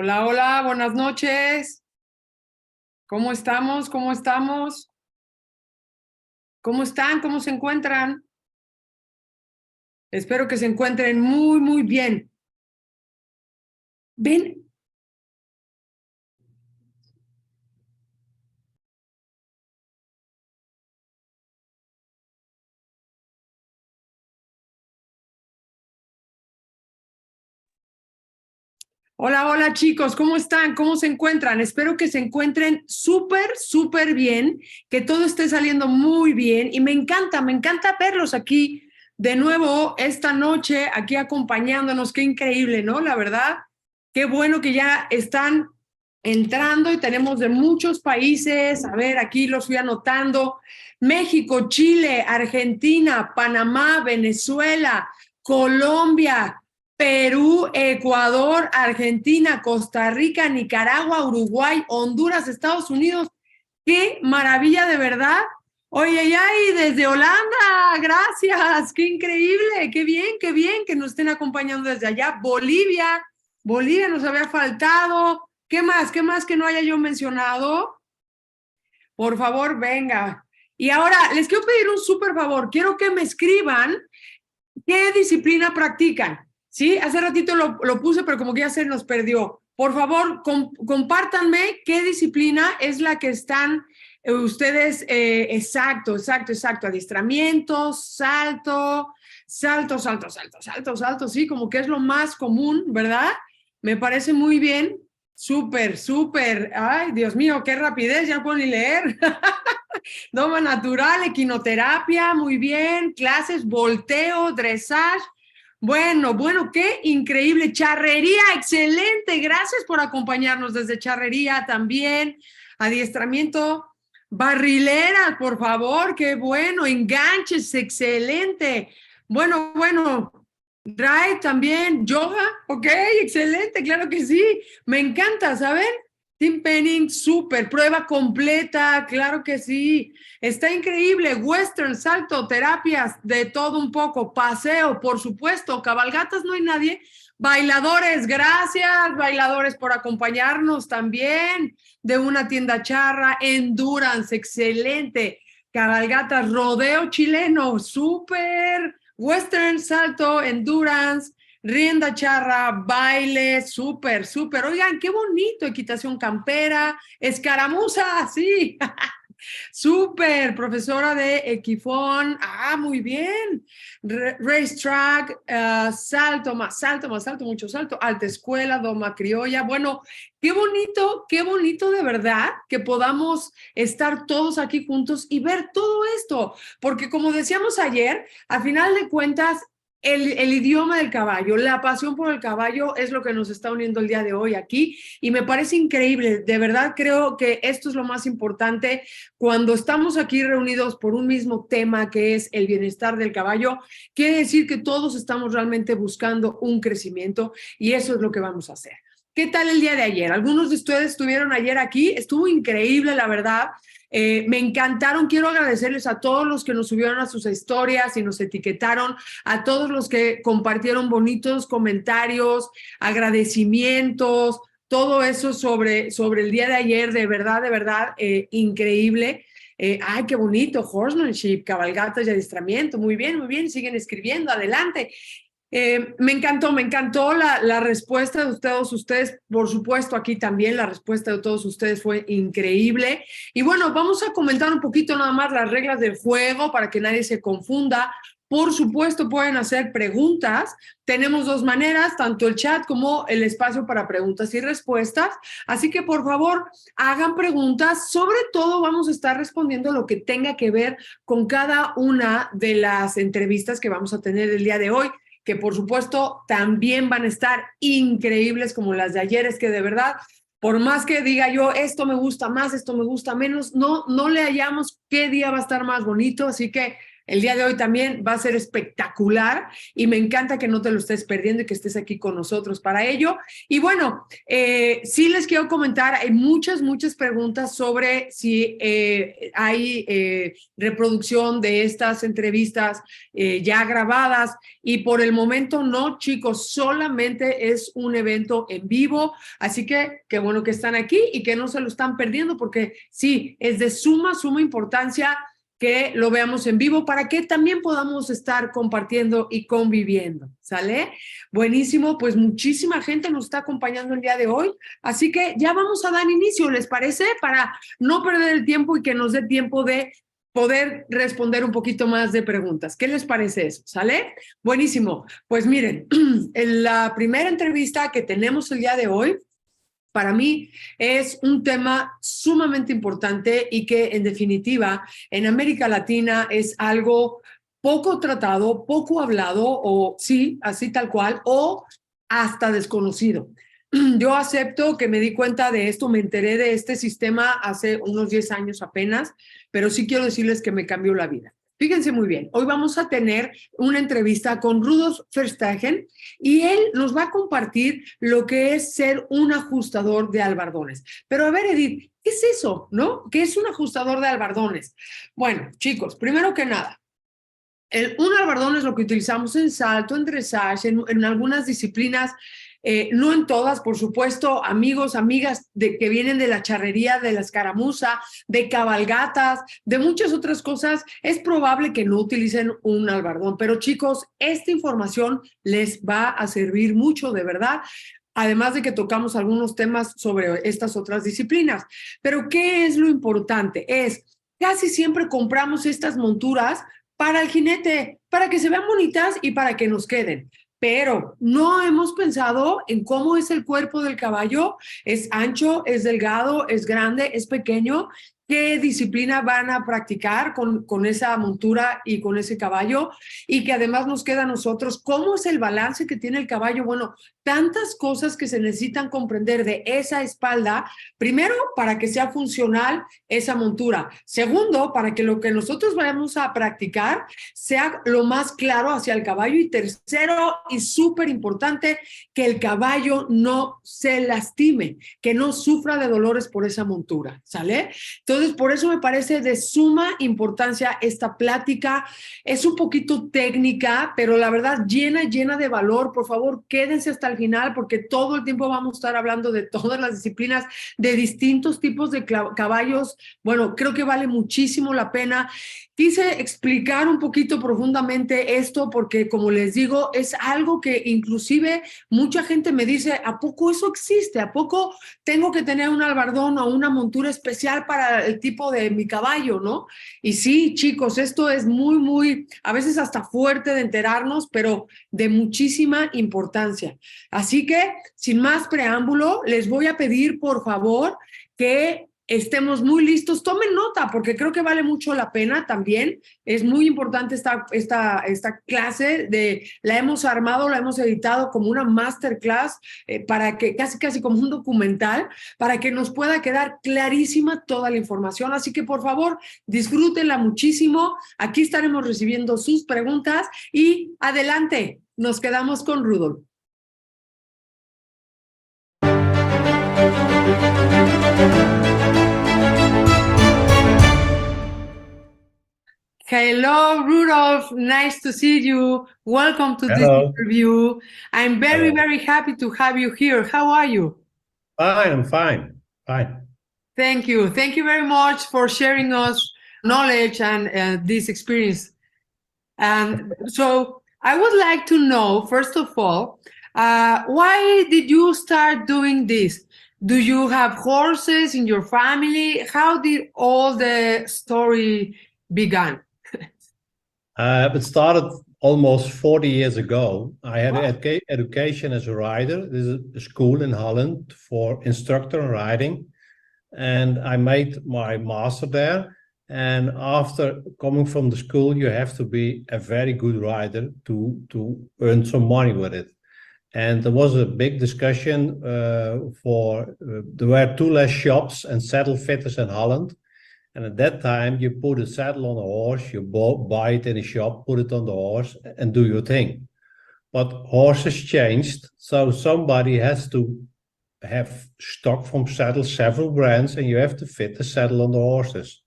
Hola, hola, buenas noches. ¿Cómo estamos? ¿Cómo estamos? ¿Cómo están? ¿Cómo se encuentran? Espero que se encuentren muy, muy bien. Ven. Hola, hola chicos, ¿cómo están? ¿Cómo se encuentran? Espero que se encuentren súper, súper bien, que todo esté saliendo muy bien y me encanta verlos aquí de nuevo esta noche, aquí acompañándonos. Qué increíble, ¿no? La verdad, qué bueno que ya están entrando y tenemos de muchos países. A ver, aquí los fui anotando: México, Chile, Argentina, Panamá, Venezuela, Colombia, Perú, Ecuador, Argentina, Costa Rica, Nicaragua, Uruguay, Honduras, Estados Unidos. ¡Qué maravilla de verdad! Oye, y desde Holanda, gracias, qué increíble, qué bien que nos estén acompañando desde allá. Bolivia, Bolivia nos había faltado. ¿Qué más? ¿Qué más que no haya yo mencionado? Por favor, venga. Y ahora les quiero pedir un súper favor. Quiero que me escriban qué disciplina practican. Sí, hace ratito lo puse, pero como que ya se nos perdió. Por favor, compártanme qué disciplina es la que están ustedes. Exacto. Adiestramientos, salto, sí, como que es lo más común, ¿verdad? Me parece muy bien. Súper, súper. Ay, Dios mío, qué rapidez, ya no puedo ni leer. Doma natural, equinoterapia, muy bien. Clases, volteo, dressage. Bueno, qué increíble. Charrería, excelente. Gracias por acompañarnos desde charrería también. Adiestramiento, barrilera, por favor, qué bueno. Enganches, excelente. Bueno. Drive también, yoga, ok, excelente, claro que sí. Me encanta, ¿saben? Team Penning, súper, prueba completa, claro que sí. Está increíble. Western, salto, terapias, de todo un poco. Paseo, por supuesto. Cabalgatas, no hay nadie. Bailadores, gracias, bailadores, por acompañarnos también. De una tienda charra. Endurance, excelente. Cabalgatas, rodeo chileno, súper. Western, salto, endurance, rienda charra, baile, súper, súper. Oigan, qué bonito. Equitación campera, escaramuza, sí. Súper, profesora de equifón. Ah, muy bien. Racetrack, salto, mucho salto. Alta escuela, doma criolla. Bueno, qué bonito de verdad que podamos estar todos aquí juntos y ver todo esto. Porque como decíamos ayer, a final de cuentas, el idioma del caballo, la pasión por el caballo es lo que nos está uniendo el día de hoy aquí y me parece increíble. De verdad creo que esto es lo más importante cuando estamos aquí reunidos por un mismo tema que es el bienestar del caballo. Quiere decir que todos estamos realmente buscando un crecimiento y eso es lo que vamos a hacer. ¿Qué tal el día de ayer? Algunos de ustedes estuvieron ayer aquí, estuvo increíble, la verdad. Me encantaron. Quiero agradecerles a todos los que nos subieron a sus historias y nos etiquetaron, a todos los que compartieron bonitos comentarios, agradecimientos, todo eso sobre el día de ayer. De verdad, increíble. Ay, qué bonito, horsemanship, cabalgatas y adiestramiento. Muy bien, siguen escribiendo, adelante. Me encantó la respuesta de todos ustedes. Por supuesto, aquí también la respuesta de todos ustedes fue increíble. Y bueno, vamos a comentar un poquito nada más las reglas del juego para que nadie se confunda. Por supuesto, pueden hacer preguntas. Tenemos dos maneras, tanto el chat como el espacio para preguntas y respuestas. Así que, por favor, hagan preguntas. Sobre todo, vamos a estar respondiendo lo que tenga que ver con cada una de las entrevistas que vamos a tener el día de hoy, que por supuesto también van a estar increíbles como las de ayer. Es que de verdad, por más que diga yo, esto me gusta más, esto me gusta menos, no le hallamos qué día va a estar más bonito. Así que El día de hoy también va a ser espectacular y me encanta que no te lo estés perdiendo y que estés aquí con nosotros para ello. Y bueno, sí les quiero comentar, hay muchas preguntas sobre si hay reproducción de estas entrevistas ya grabadas, y por el momento no, chicos, solamente es un evento en vivo, así que qué bueno que están aquí y que no se lo están perdiendo, porque sí, es de suma importancia que lo veamos en vivo para que también podamos estar compartiendo y conviviendo, ¿sale? Buenísimo, pues muchísima gente nos está acompañando el día de hoy, así que ya vamos a dar inicio, ¿les parece? Para no perder el tiempo y que nos dé tiempo de poder responder un poquito más de preguntas. ¿Qué les parece eso? ¿Sale? Buenísimo. Pues miren, en la primera entrevista que tenemos el día de hoy, para mí es un tema sumamente importante y que en definitiva en América Latina es algo poco tratado, poco hablado, o sí, así tal cual, o hasta desconocido. Yo acepto que me di cuenta de esto, me enteré de este sistema hace unos 10 años apenas, pero sí quiero decirles que me cambió la vida. Fíjense muy bien, hoy vamos a tener una entrevista con Rudolph Verstegen y él nos va a compartir lo que es ser un ajustador de albardones. Pero a ver, Edith, ¿qué es eso, no? ¿Qué es un ajustador de albardones? Bueno, chicos, primero que nada, un albardón es lo que utilizamos en salto, en dressage, en algunas disciplinas, no en todas, por supuesto, amigos, amigas que vienen de la charrería, de la escaramuza, de cabalgatas, de muchas otras cosas, es probable que no utilicen un albardón. Pero chicos, esta información les va a servir mucho, de verdad. Además de que tocamos algunos temas sobre estas otras disciplinas. Pero ¿qué es lo importante? Casi siempre compramos estas monturas para el jinete, para que se vean bonitas y para que nos queden. Pero no hemos pensado en cómo es el cuerpo del caballo. ¿Es ancho, es delgado, es grande, es pequeño? ¿Qué disciplina van a practicar con esa montura y con ese caballo? Y que además nos queda a nosotros, ¿cómo es el balance que tiene el caballo? Bueno, tantas cosas que se necesitan comprender de esa espalda. Primero, para que sea funcional esa montura. Segundo, para que lo que nosotros vayamos a practicar sea lo más claro hacia el caballo. Y tercero, y súper importante, que el caballo no se lastime, que no sufra de dolores por esa montura, ¿sale? Entonces, por eso me parece de suma importancia esta plática. Es un poquito técnica, pero la verdad llena de valor. Por favor, quédense hasta el final porque todo el tiempo vamos a estar hablando de todas las disciplinas, de distintos tipos de caballos. Bueno, creo que vale muchísimo la pena. Quise explicar un poquito profundamente esto porque, como les digo, es algo que inclusive mucha gente me dice, ¿a poco eso existe? ¿A poco tengo que tener un albardón o una montura especial para el tipo de mi caballo, no? Y sí, chicos, esto es muy, a veces hasta fuerte de enterarnos, pero de muchísima importancia. Así que, sin más preámbulo, les voy a pedir, por favor, que estemos muy listos. Tomen nota, porque creo que vale mucho la pena también. Es muy importante esta clase. La hemos armado, la hemos editado como una masterclass para que casi como un documental, para que nos pueda quedar clarísima toda la información. Así que, por favor, disfrútenla muchísimo. Aquí estaremos recibiendo sus preguntas y adelante, nos quedamos con Rudolph. Hello, Rudolph. Nice to see you. Welcome to this interview. I'm very happy to have you here. How are you? I'm fine. Thank you. Thank you very much for sharing us knowledge and this experience. And so I would like to know, first of all, why did you start doing this? Do you have horses in your family? How did all the story begin? It started almost 40 years ago. I had education as a rider. There's a school in Holland for instructor in riding. And I made my master there. And after coming from the school, you have to be a very good rider to earn some money with it. And there was a big discussion there were 2 less shops and saddle fitters in Holland. And at that time, you put a saddle on a horse, you buy it in a shop, put it on the horse, and do your thing. But horses changed, so somebody has to have stock from saddles, several brands, and you have to fit the saddle on the horses.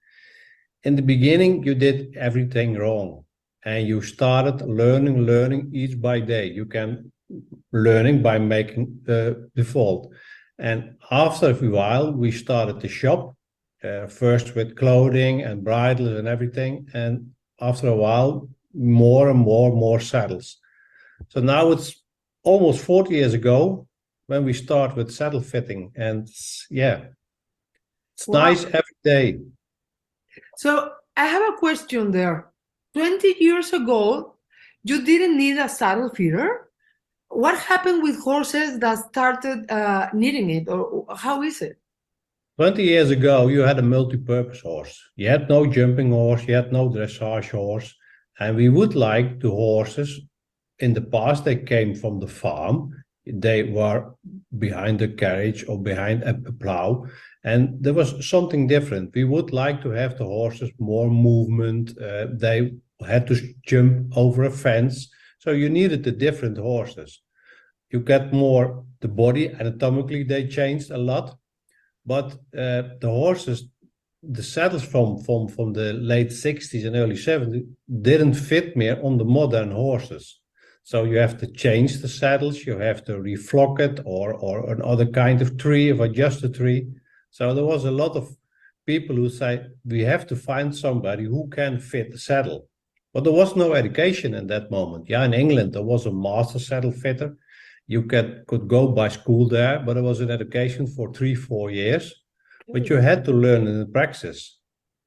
In the beginning, you did everything wrong, and you started learning each by day. You can learning by making the default. And after a while, we started the shop, first with clothing and bridles and everything. And after a while, more and more saddles. So now it's almost 40 years ago when we start with saddle fitting. And yeah, it's Wow. nice every day. So I have a question there. 20 years ago, you didn't need a saddle fitter. What happened with horses that started needing it, or how is it? 20 years ago, you had a multi-purpose horse. You had no jumping horse, you had no dressage horse. And we would like the horses, in the past, they came from the farm. They were behind the carriage or behind a plow. And there was something different. We would like to have the horses more movement. They had to jump over a fence. So you needed the different horses. You get more, the body anatomically, they changed a lot. But the horses, the saddles from the late 60s and early 70s didn't fit more on the modern horses. So you have to change the saddles, you have to reflock it or another kind of tree, of adjusted tree. So there was a lot of people who say, we have to find somebody who can fit the saddle. But there was no education in that moment. Yeah, in England, there was a master saddle fitter. You could go by school there, but it was an education for 3-4 years. But you had to learn in the practice.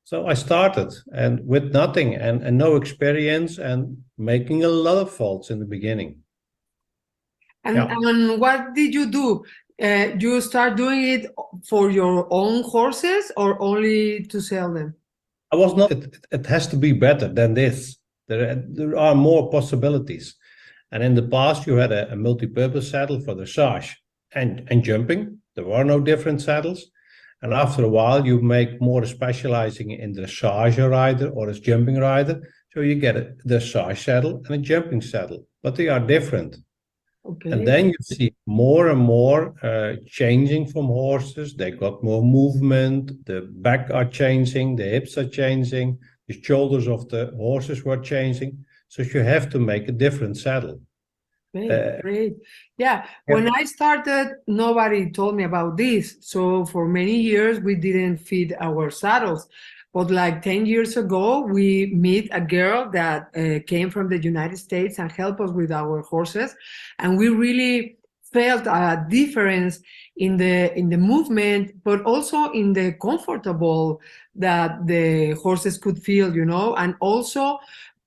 So I started and with nothing and no experience and making a lot of faults in the beginning. And what did you do? You start doing it for your own horses or only to sell them? I was not, it has to be better than this. There are more possibilities. And in the past, you had a multi-purpose saddle for dressage and jumping. There were no different saddles. And after a while, you make more specializing in dressage rider or as jumping rider. So you get a dressage saddle and a jumping saddle, but they are different. Okay. And then you see more and more changing from horses. They got more movement. The back are changing. The hips are changing. The shoulders of the horses were changing. So you have to make a different saddle. Great. Yeah. When I started, nobody told me about this. So for many years, we didn't feed our saddles. But like 10 years ago, we meet a girl that came from the United States and helped us with our horses. And we really felt a difference in the movement, but also in the comfortable that the horses could feel, you know, and also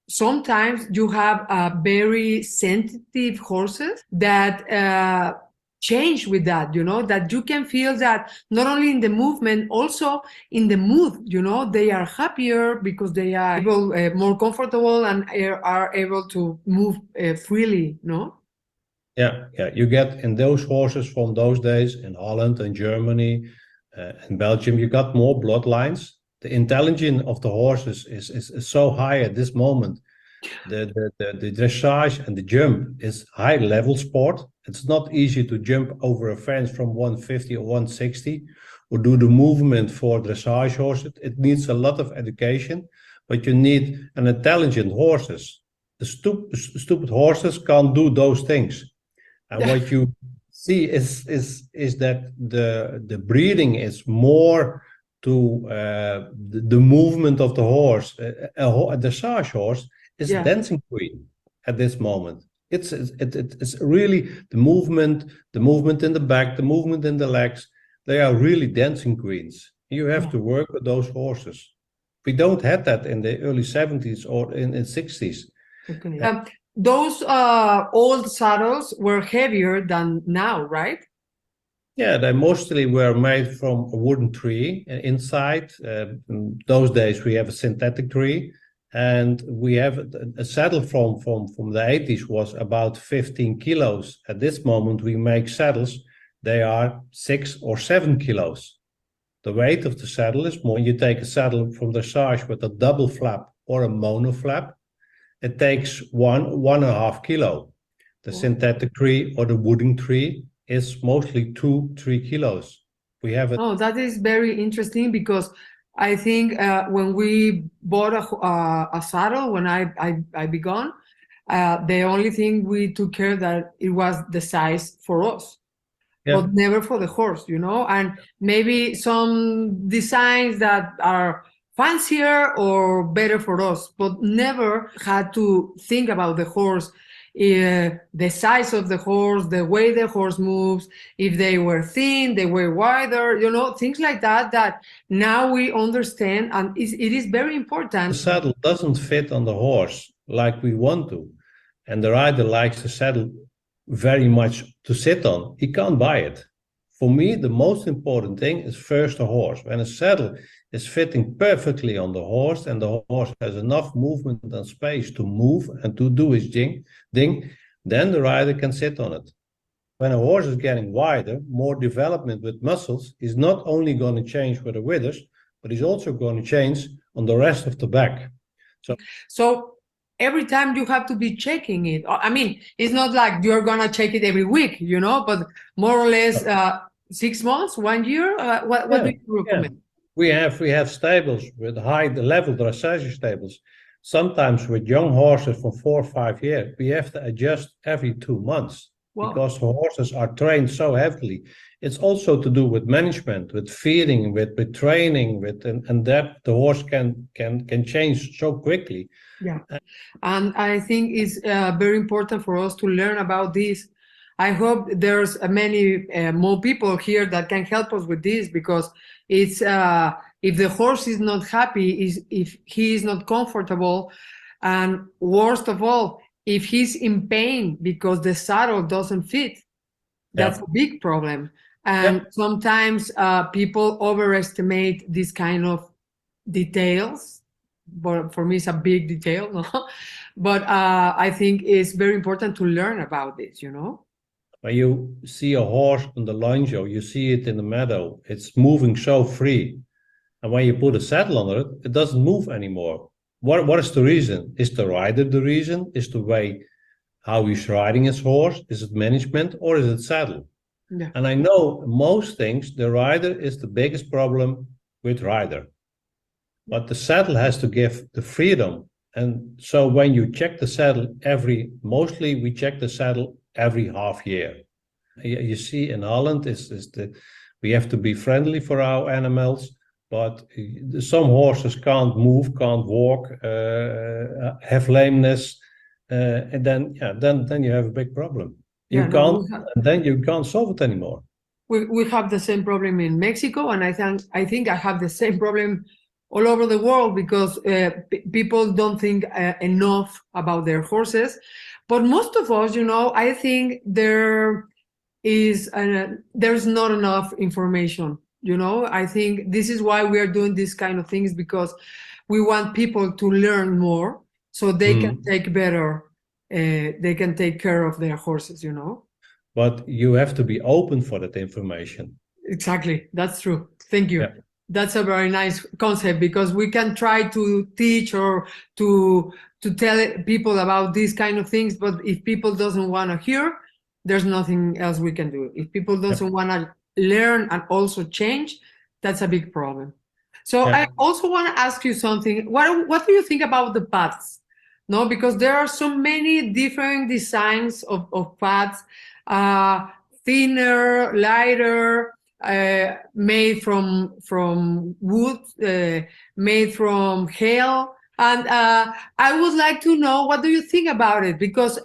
sometimes you have very sensitive horses that change with that, you know, that you can feel that not only in the movement, also in the mood, you know, they are happier because they are able, more comfortable and are able to move freely, no? Yeah. You get in those horses from those days in Holland and Germany and Belgium, you got more bloodlines. The intelligence of the horses is so high at this moment. The dressage and the jump is high level sport. It's not easy to jump over a fence from 150 or 160 or do the movement for dressage horses. It needs a lot of education, but you need an intelligent horses. The stupid horses can't do those things. And what you see is that the breeding is more to the movement of the horse. A dressage horse is a dancing queen at this moment. It's really the movement in the back, the movement in the legs. They are really dancing queens. You have to work with those horses. We don't have that in the early 70s or in the 60s. Okay. Those old saddles were heavier than now, right? Yeah, they mostly were made from a wooden tree inside. In those days, we have a synthetic tree. And we have a saddle from the 80s was about 15 kilos. At this moment, we make saddles. They are 6 or 7 kilos. The weight of the saddle is more. When you take a saddle from dressage with a double flap or a mono flap, it takes 1.5 kilo. The synthetic tree or the wooden tree is mostly 2-3 kilos. We have it. Oh, that is very interesting, because I think when we bought a saddle, when I began, the only thing we took care that it was the size for us, but never for the horse, and maybe some designs that are fancier or better for us, but never had to think about the horse, the size of the horse, the way the horse moves, if they were thin, they were wider, things like that, that now we understand, and it is very important. The saddle doesn't fit on the horse like we want to, and the rider likes the saddle very much to sit on. He can't buy it. For me, the most important thing is first the horse. When a saddle is fitting perfectly on the horse and the horse has enough movement and space to move and to do his ding, then the rider can sit on it. When a horse is getting wider, more development with muscles, he's not only going to change with the withers, but he's also going to change on the rest of the back. So every time you have to be checking it. I mean, it's not like you're going to check it every week, but more or less 6 months, 1 year. What do you recommend? We have stables with high level dressage stables. Sometimes with young horses from 4 or 5 years, we have to adjust every 2 months because the horses are trained so heavily. It's also to do with management, with feeding, with training, and that the horse can change so quickly. Yeah, and I think it's very important for us to learn about this. I hope there's many more people here that can help us with this, because it's if the horse is not happy, if he is not comfortable, and worst of all, if he's in pain because the saddle doesn't fit, that's a big problem. And sometimes people overestimate this kind of details, but for me it's a big detail, no? But I think it's very important to learn about this, When you see a horse on the lonjo, you see it in the meadow, it's moving so free. And when you put a saddle on it, it doesn't move anymore. What is the reason? Is the rider the reason? Is the way how he's riding his horse? Is it management, or is it saddle? Yeah. And I know most things, the rider is the biggest problem with rider. But the saddle has to give the freedom. And so when you check the saddle mostly we check the saddle every half year. You see in Holland we have to be friendly for our animals, but some horses can't move, can't walk, have lameness, and then you have a big problem. Then you can't solve it anymore. We have the same problem in Mexico, and I think I have the same problem all over the world, because people don't think enough about their horses. But most of us, I think there's not enough information. I think this is why we are doing these kind of things, because we want people to learn more so they can take better, they can take care of their horses, But you have to be open for that information. Exactly, that's true. Thank you. Yeah. That's a very nice concept, because we can try to teach or to tell people about these kind of things, but if people doesn't want to hear, there's nothing else we can do. If people doesn't want to learn and also change, that's a big problem. So I also want to ask you something. What do you think about the pads? No, because there are so many different designs of pads, thinner, lighter, made from wood, made from hail. And I would like to know, what do you think about it? Because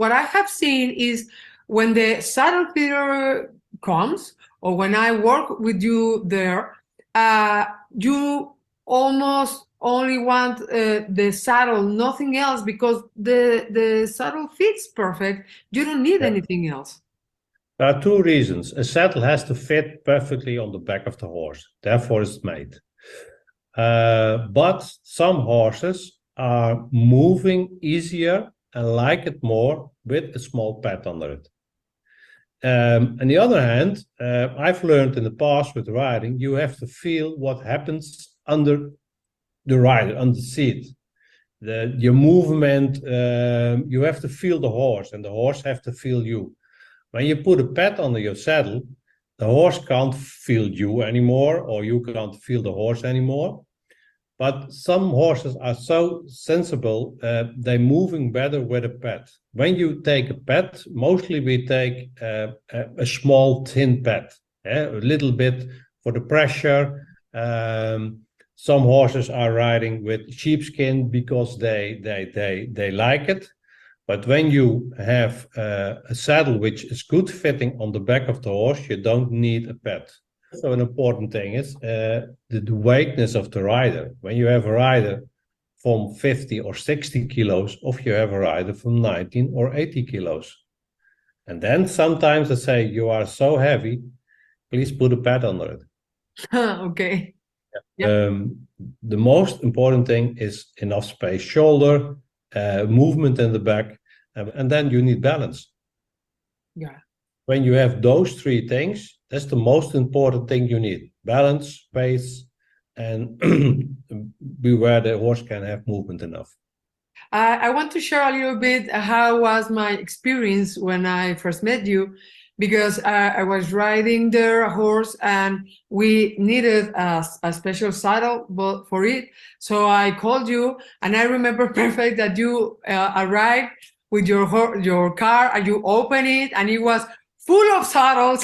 what I have seen is when the saddle fitter comes, or when I work with you there, you almost only want the saddle, nothing else, because the saddle fits perfect. You don't need anything else. There are two reasons. A saddle has to fit perfectly on the back of the horse. Therefore, it's made. But some horses are moving easier and like it more with a small pad under it. On the other hand, I've learned in the past with riding, you have to feel what happens under the rider, under the seat. Your movement, you have to feel the horse, and the horse have to feel you. When you put a pad under your saddle, the horse can't feel you anymore, or you can't feel the horse anymore. But some horses are so sensible, they're moving better with a pad. When you take a pad, mostly we take a small thin pad, a little bit for the pressure. Some horses are riding with sheepskin because they like it. But when you have a saddle which is good fitting on the back of the horse, you don't need a pad. So an important thing is the weightness of the rider. When you have a rider from 50 or 60 kilos, or you have a rider from 19 or 80 kilos. And then sometimes I say, you are so heavy, please put a pad under it. Okay. Yep. The most important thing is enough space, shoulder, movement in the back, and then you need balance. Yeah. When you have those three things, that's the most important thing you need. Balance, space, and beware the horse can have movement enough. I want to share a little bit how was my experience when I first met you, because I was riding the horse and we needed a special saddle for it. So I called you, and I remember perfect that you arrived with your car and you opened it and it was full of saddles,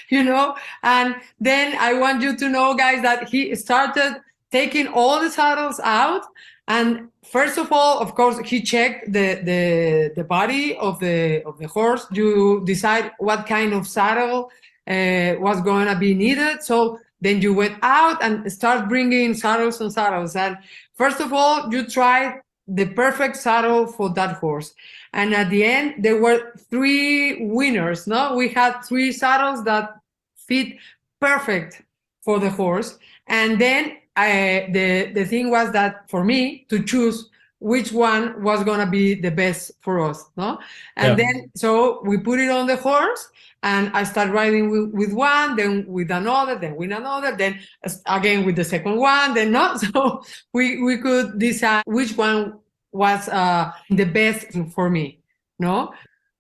you know. And then I want you to know, guys, that he started taking all the saddles out. And first of all, of course, he checked the body of the horse. You decide what kind of saddle was going to be needed. So then you went out and start bringing saddles and saddles. And first of all, you tried the perfect saddle for that horse. And at the end, there were 3 winners. No, we had 3 saddles that fit perfect for the horse. And then the thing was that for me to choose which one was going to be the best for us. No, and then so we put it on the horse, and I started riding with one, then with another, then with another, then again with the second one, then not. So we could decide which one was the best for me. No,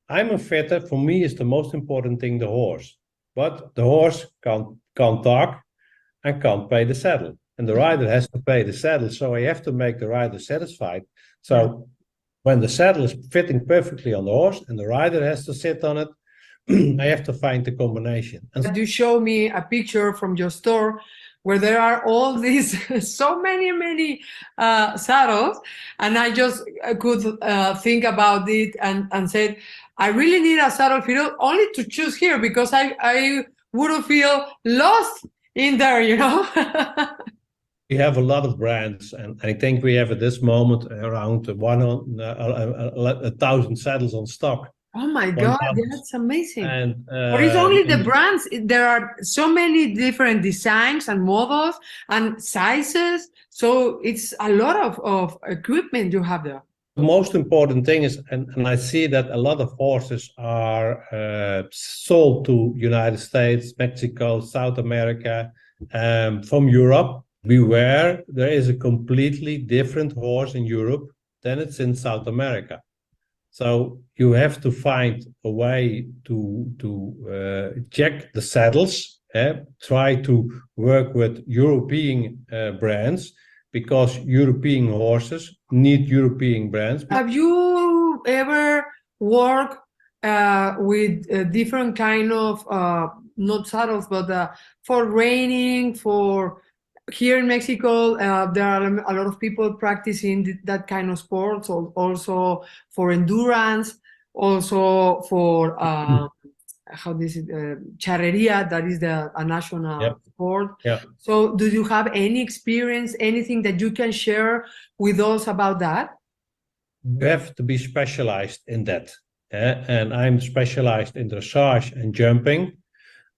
I'm a fitter. For me, is the most important thing the horse, but the horse can't talk and can't pay the saddle, and the rider has to pay the saddle. So I have to make the rider satisfied. So when the saddle is fitting perfectly on the horse and the rider has to sit on it, I have to find the combination. And you show me a picture from your store where there are all these so many saddles, and I just could think about it and said, I really need a saddle fitter only to choose here, because I wouldn't feel lost in there, you know. we have a lot of brands, and I think we have at this moment around 1,000 saddles on stock. Oh my God, that's amazing. And but it's only the brands. There are so many different designs and models and sizes. So it's a lot of equipment you have there. The most important thing is, and I see that a lot of horses are sold to United States, Mexico, South America, from Europe. Beware, there is a completely different horse in Europe than it's in South America. So you have to find a way to check the saddles, try to work with European brands, because European horses need European brands. Have you ever worked with different kind of, not saddles, but for reining, for... Here in Mexico, there are a lot of people practicing that kind of sports, also for endurance, also for charreria, that is a national sport. So do you have any experience, anything that you can share with us about that? You have to be specialized in that. And I'm specialized in dressage and jumping,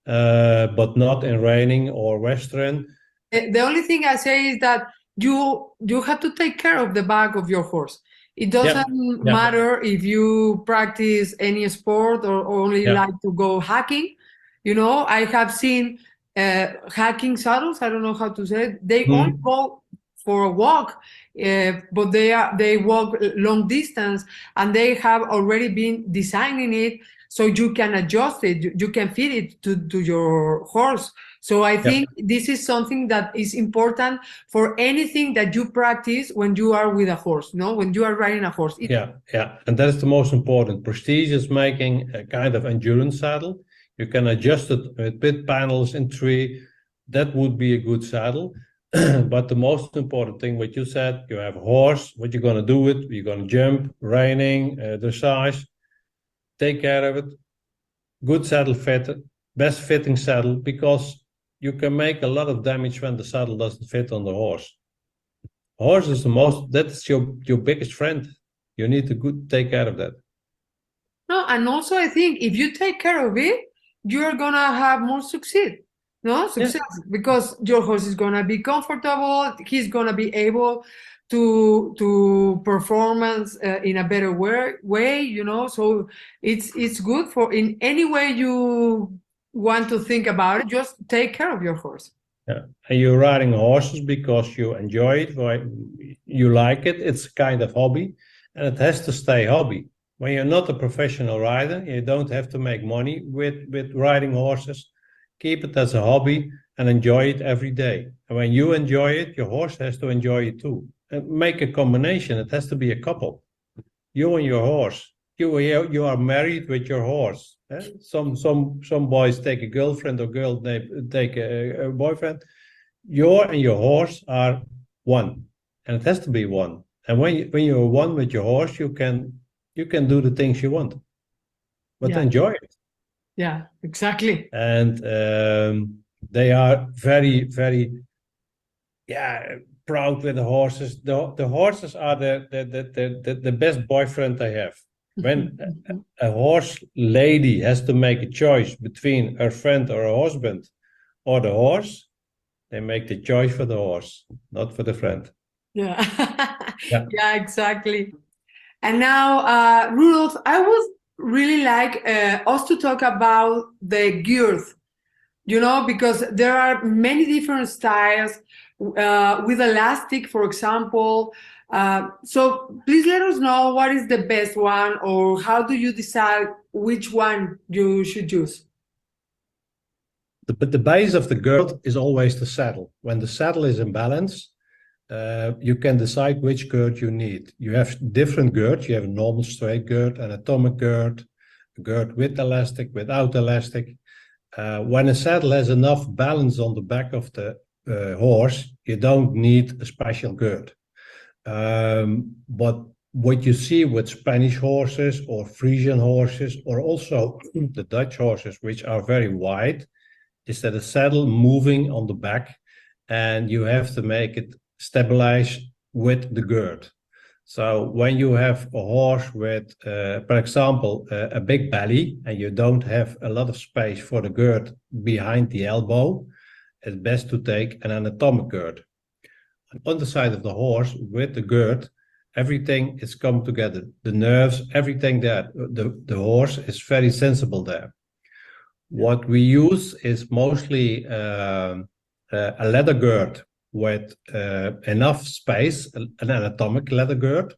but not in reining or Western. The only thing I say is that you have to take care of the back of your horse. It doesn't matter if you practice any sport or only like to go hiking. You know, I have seen hiking saddles. I don't know how to say it. They only go for a walk, but they walk long distance, and they have already been designing it so you can adjust it. You can fit it to your horse. So I think this is something that is important for anything that you practice when you are with a horse, no? When you are riding a horse. And that is the most important. Prestige is making a kind of endurance saddle. You can adjust it with pit panels in tree. That would be a good saddle. But the most important thing, what you said, you have a horse, what you're going to do with, you're going to jump, reining, dressage, take care of it. Good saddle fit, best fitting saddle, because you can make a lot of damage when the saddle doesn't fit on the horse. Horse is that's your biggest friend. You need to take care of that. No, and also I think if you take care of it, you're gonna have more success, because your horse is gonna be comfortable. He's gonna be able to performance in a better way, you know. So it's good for in any way you want to think about it. Just take care of your horse. Yeah, and you're riding horses because you enjoy it, right? You like it. It's a kind of hobby, and it has to stay hobby. When you're not a professional rider, you don't have to make money with riding horses. Keep it as a hobby and enjoy it every day. And when you enjoy it, your horse has to enjoy it too. And make a combination. It has to be a couple. You and your horse. You are married with your horse. Some boys take a girlfriend, or girl take a boyfriend. You and your horse are one, and it has to be one. And when you're one with your horse, you can do the things you want, but enjoy it. Yeah, exactly. And they are very, very, proud with the horses. The horses are the best boyfriend they have. When a horse lady has to make a choice between her friend or her husband or the horse, they make the choice for the horse, not for the friend. Yeah, exactly. And now, Rudolph, I would really like us to talk about the girth, you know, because there are many different styles with elastic, for example. So please let us know what is the best one, or how do you decide which one you should use? But the base of the girth is always the saddle. When the saddle is in balance, you can decide which girth you need. You have different girths. You have a normal straight girth, an atomic girth, a girth with elastic, without elastic. When a saddle has enough balance on the back of the horse, you don't need a special girth. But what you see with Spanish horses or Frisian horses, or also the Dutch horses, which are very wide, is that a saddle moving on the back, and you have to make it stabilize with the girth. So when you have a horse with, for example, a big belly, and you don't have a lot of space for the girth behind the elbow, it's best to take an anatomic girth. On the side of the horse with the girth, everything is come together. The nerves, everything there. The horse is very sensible there. What we use is mostly a leather girth with enough space, an anatomic leather girth,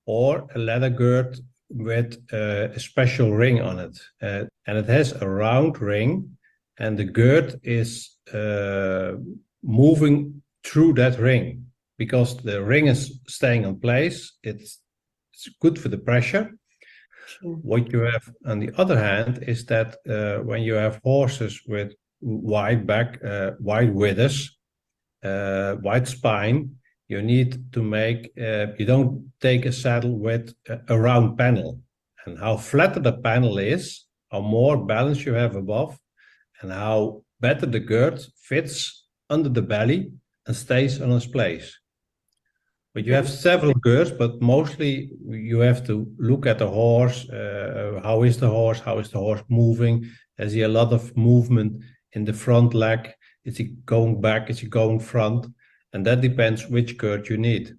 or a leather girth with a special ring on it. And it has a round ring, and the girth is moving through that ring, because the ring is staying in place. It's good for the pressure. What you have on the other hand is that when you have horses with wide back, wide withers, wide spine, you need to make, you don't take a saddle with a round panel. And how flatter the panel is, how more balance you have above, and how better the girth fits under the belly and stays on its place. But you have several girths, but mostly you have to look at the horse. How is the horse? How is the horse moving? Has he a lot of movement in the front leg? Is he going back? Is he going front? And that depends which girth you need.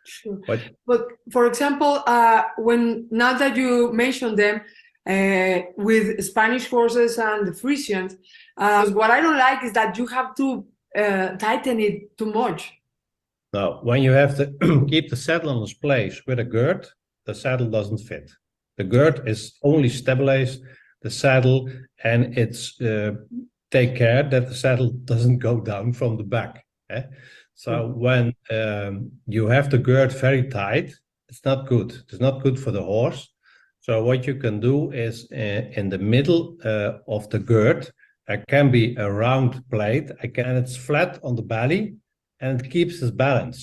Sure. But for example, when now that you mentioned them, with Spanish horses and the Frisians, what I don't like is that you have to tighten it too much. now, when you have to keep the saddle on its place with a girth, the saddle doesn't fit. The girth is only stabilize the saddle, and it's take care that the saddle doesn't go down from the back. So when you have the girth very tight, it's not good. It's not good for the horse. So what you can do is in the middle of the girth, there can be a round plate, and it's flat on the belly, and it keeps its balance.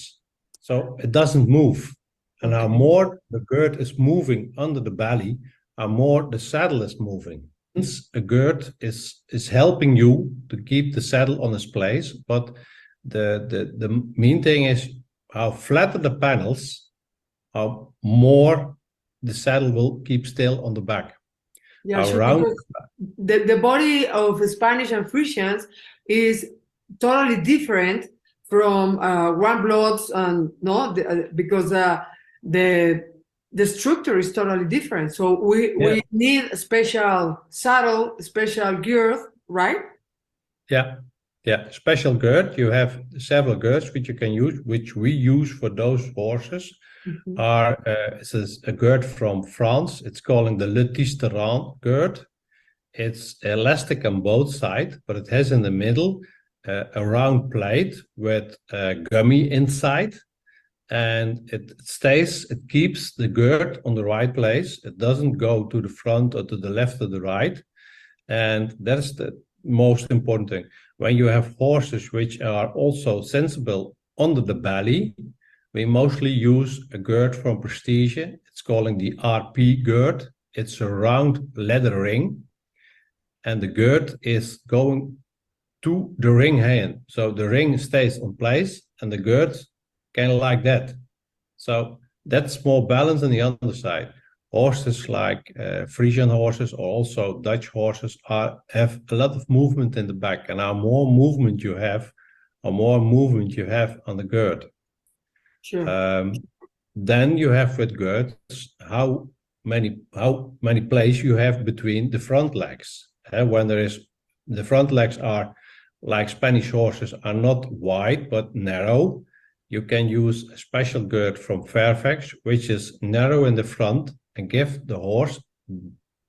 So it doesn't move. And how more the girth is moving under the belly, how more the saddle is moving. A girth is helping you to keep the saddle on its place, but the main thing is how flatter the panels, how more the saddle will keep still on the back. Yeah, sure, the body of Spanish and Frisians is totally different from warm bloods, and because the structure is totally different. So we need a special saddle, special girth, right? Yeah, special girth. You have several girths which you can use, which we use for those horses. This is a girth from France. It's called the Le Tisserand girth. It's elastic on both sides, but it has in the middle a round plate with gummy inside, and it keeps the girth on the right place. It doesn't go to the front or to the left or the right, and that's the most important thing. When you have horses which are also sensible under the belly, we mostly use a girth from Prestige. It's called the RP girth. It's a round leather ring, and the girth is going to the ring hand. So the ring stays on place, and the girth kind of like that. So that's more balance on the other side. Horses like Frisian horses, or also Dutch horses, have a lot of movement in the back, and how more movement you have, on the girth. Sure. Then you have with girths how many place you have between the front legs. When the front legs are, like Spanish horses, are not wide but narrow, you can use a special girth from Fairfax, which is narrow in the front and give the horse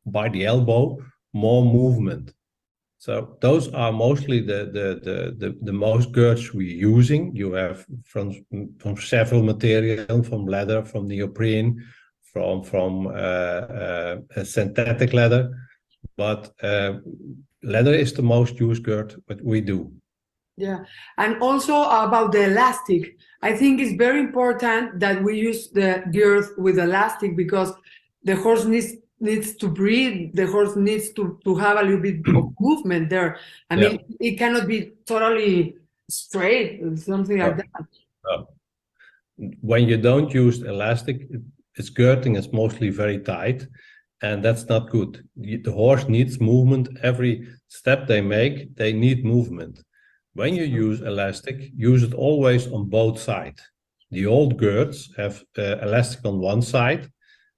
by the elbow more movement. So those are mostly the most girths we're using. You have from several materials, from leather, from neoprene, from synthetic leather, but leather is the most used girth that we do. Yeah, and also about the elastic, I think it's very important that we use the girth with elastic, because the horse needs to breathe. The horse needs to have a little bit of movement there. I mean, it cannot be totally straight or something like that. When you don't use elastic, its girthing is mostly very tight, and that's not good. The horse needs movement. Every step they make, they need movement. When you use elastic, use it always on both sides. The old girths have elastic on one side,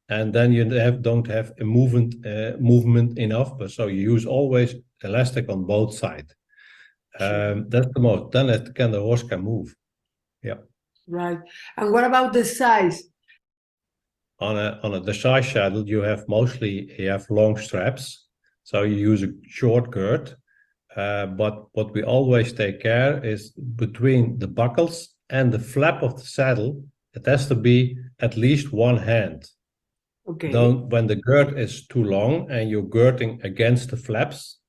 and then you don't have a movement enough, but so you use always elastic on both sides. That's the most. Then the horse can move. Yeah. Right. And what about the size? On a dressage saddle, you have long straps, so you use a short girth. But what we always take care is between the buckles and the flap of the saddle, it has to be at least one hand. Okay. When the girth is too long and you're girthing against the flaps,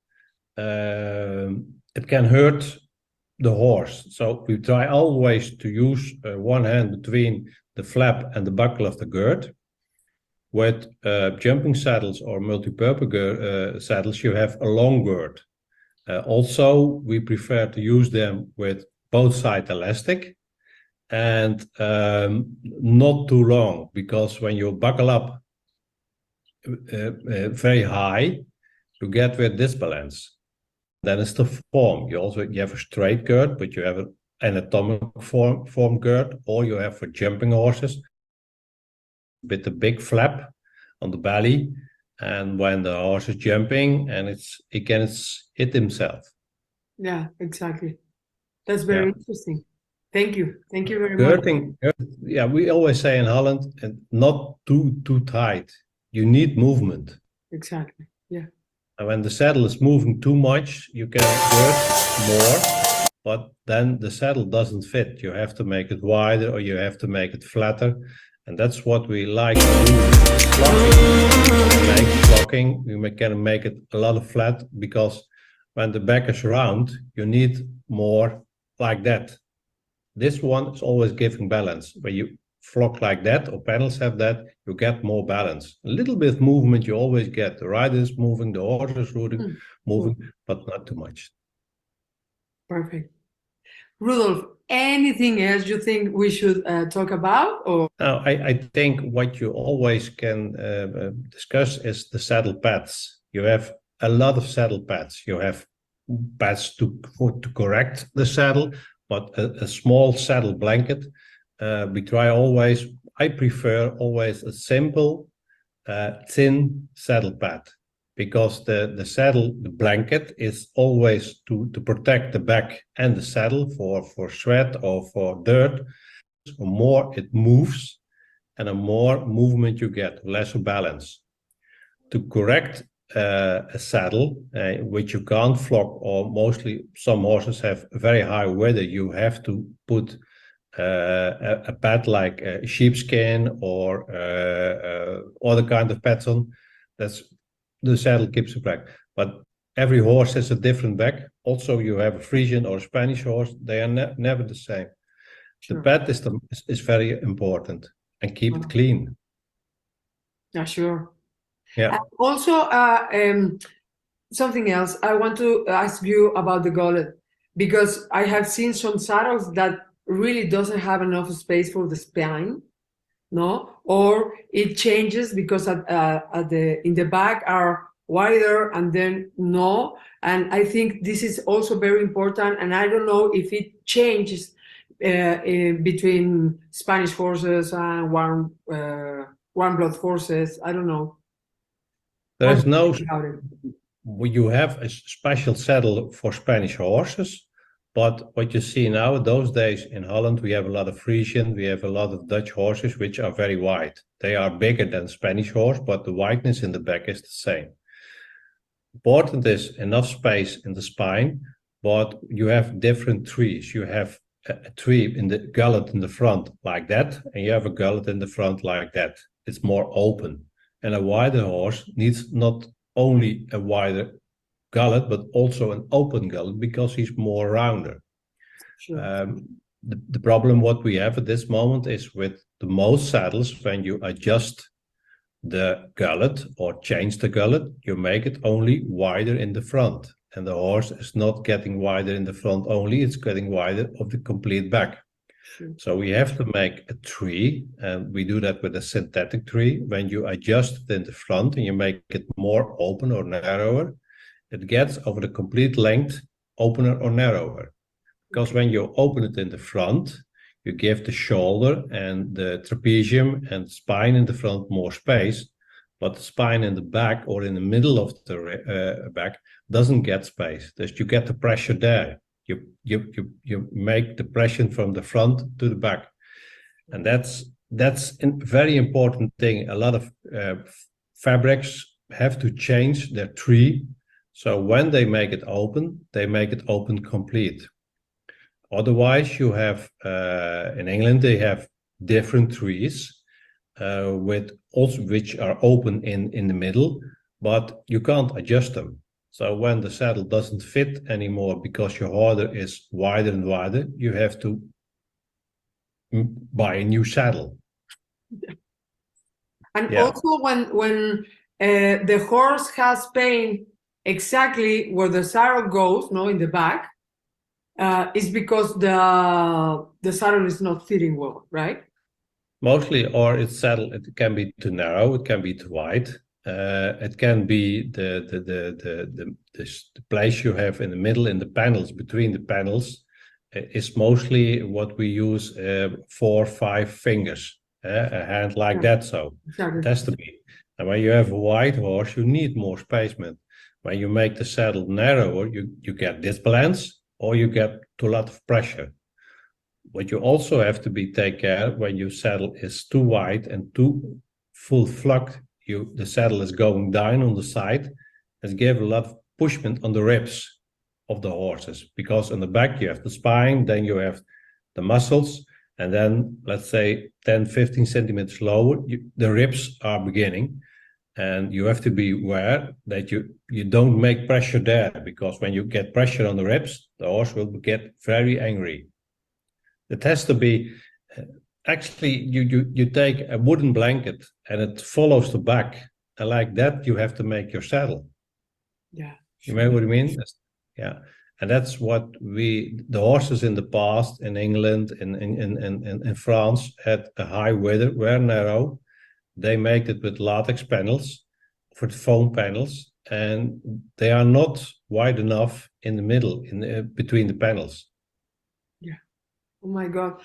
it can hurt the horse. So we try always to use one hand between the flap and the buckle of the girth. With jumping saddles or multi-purpose saddles, you have a long girth. Also, we prefer to use them with both side elastic, and not too long, because when you buckle up very high, you get with disbalance. Then it's the form. You have a straight girth, but you have anatomic form girth, or you have for jumping horses with the big flap on the belly, and when the horse is jumping and he can hit himself. Yeah, exactly. That's very interesting. Thank you very much. Girthing, yeah, we always say in Holland, and not too tight. You need movement. Exactly. Yeah. And when the saddle is moving too much, you can girth more, but then the saddle doesn't fit. You have to make it wider, or you have to make it flatter. And that's what we like to do. Flocking. We can make it a lot of flat, because when the back is round, you need more like that. This one is always giving balance. When you flock like that, or panels have that, you get more balance. A little bit of movement you always get. The rider is moving, the horse is moving, but not too much. Perfect. Rudolph, anything else you think we should talk about? Or I think what you always can discuss is the saddle pads. You have a lot of saddle pads. You have pads to correct the saddle, but a small saddle blanket. I prefer always a simple, thin saddle pad, because the saddle, the blanket, is always to protect the back and the saddle for sweat or for dirt. The more it moves, and the more movement you get, lesser balance. To correct a saddle, which you can't flock, or mostly some horses have very high weather, you have to put a pad like sheepskin or other kind of pads on. That's the saddle keeps it back. But every horse has a different back. Also, you have a Frisian or a Spanish horse; they are never the same. Sure. The pad is very important, and keep it clean. Yeah, sure. Yeah. Also, something else, I want to ask you about the gullet, because I have seen some saddles that really doesn't have enough space for the spine, no? Or it changes because in the back are wider and then no. And I think this is also very important. And I don't know if it changes between Spanish horses and warm blood horses. I don't know. There's no, you have a special saddle for Spanish horses, but what you see now, those days in Holland, we have a lot of Frisian, we have a lot of Dutch horses, which are very wide. They are bigger than Spanish horse, but the wideness in the back is the same. Important is enough space in the spine, but you have different trees. You have a tree in the gullet in the front like that, and you have a gullet in the front like that. It's more open. And a wider horse needs not only a wider gullet, but also an open gullet, because he's more rounder. Sure. The problem what we have at this moment is with the most saddles, when you adjust the gullet or change the gullet, you make it only wider in the front. And the horse is not getting wider in the front only, it's getting wider of the complete back. Sure. So we have to make a tree, and we do that with a synthetic tree. When you adjust it in the front and you make it more open or narrower, it gets over the complete length opener or narrower. Because when you open it in the front, you give the shoulder and the trapezium and spine in the front more space, but the spine in the back or in the middle of the back doesn't get space. Thus you get the pressure there. You make the pressure from the front to the back, and that's a very important thing. A lot of fabrics have to change their tree, so when they make it open complete. Otherwise, you have in England they have different trees which are open in the middle, but you can't adjust them. So when the saddle doesn't fit anymore because your harness is wider and wider, you have to buy a new saddle. And also when the horse has pain exactly where the saddle goes, no, in the back, is because the saddle is not fitting well, right? Mostly, or its saddle, it can be too narrow, it can be too wide. It can be the place you have in the middle, in the panels, between the panels, is mostly what we use 4 or 5 fingers, a hand like that. So it has to be. And when you have a white horse, you need more spacement. When you make the saddle narrower, you get disbalance or you get too lot of pressure. What you also have to take care when your saddle is too wide and too full flucked, the saddle is going down on the side and give a lot of pushment on the ribs of the horses, because on the back you have the spine, then you have the muscles, and then let's say 10-15 centimeters lower, the ribs are beginning, and you have to be aware that you don't make pressure there, because when you get pressure on the ribs, the horse will get very angry. It has to be, actually, you take a wooden blanket and it follows the back, and like that you have to make your saddle. Yeah. You know what I mean? Yeah. And that's what the horses in the past in England and in France had a high weather, were narrow. They make it with latex panels, for the foam panels, and they are not wide enough in the middle, between the panels. Yeah. Oh my God.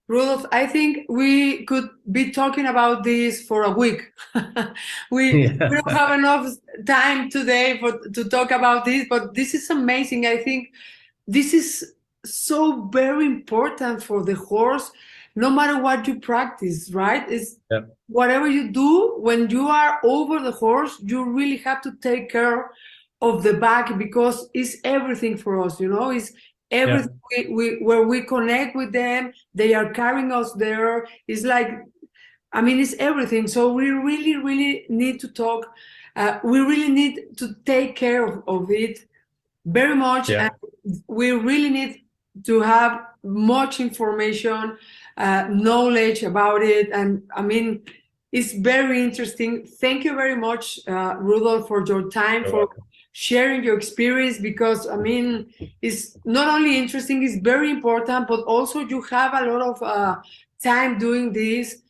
Rudolph, I think we could be talking about this for a week. we don't have enough time today to talk about this, but this is amazing. I think this is so very important for the horse, no matter what you practice, right? It's whatever you do, when you are over the horse, you really have to take care of the back, because it's everything for us, it's everything. Where we connect with them, they are carrying us there. It's like, it's everything. So we really need to talk. We really need to take care of it very much. And we really need to have much information, knowledge about it. And it's very interesting. Thank you very much, Rudolph, for your time, for sharing your experience, because it's not only interesting, it's very important, but also you have a lot of time doing this,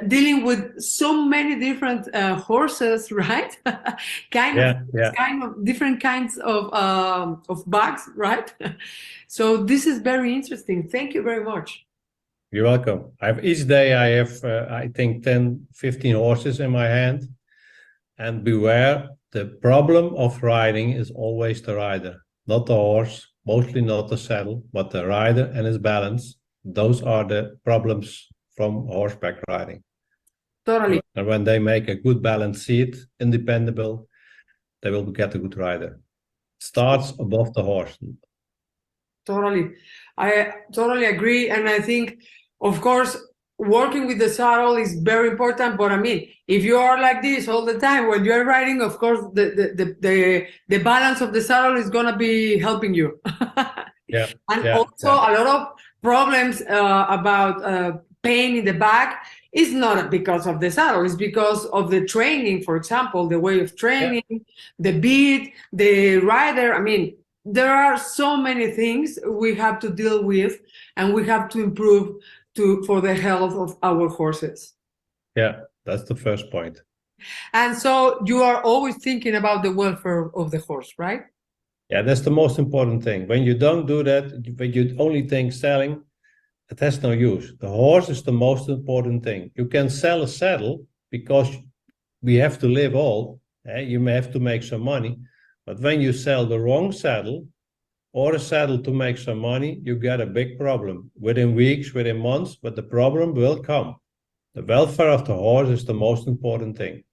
dealing with so many different horses, right? kind of different kinds of bugs, right? So this is very interesting. Thank you very much. You're welcome. Each day I have, I think, 10-15 horses in my hand. And beware, the problem of riding is always the rider, not the horse, mostly not the saddle, but the rider and his balance. Those are the problems from horseback riding. Totally. And when they make a good balanced seat, independable, they will get a good rider. Starts above the horse. Totally. I totally agree. And I think, of course, working with the saddle is very important, but if you are like this all the time when you're riding, of course the balance of the saddle is going to be helping you. A lot of problems about pain in the back is not because of the saddle, it's because of the training. For example, the way of training, the beat, the rider. There are so many things we have to deal with, and we have to improve for the health of our horses. Yeah, that's the first point. And so you are always thinking about the welfare of the horse, right? Yeah, that's the most important thing. When you don't do that, when you only think selling, it has no use. The horse is the most important thing. You can sell a saddle because we have to live all. You may have to make some money. But when you sell the wrong saddle, or a saddle to make some money, you get a big problem within weeks, within months, but the problem will come. The welfare of the horse is the most important thing.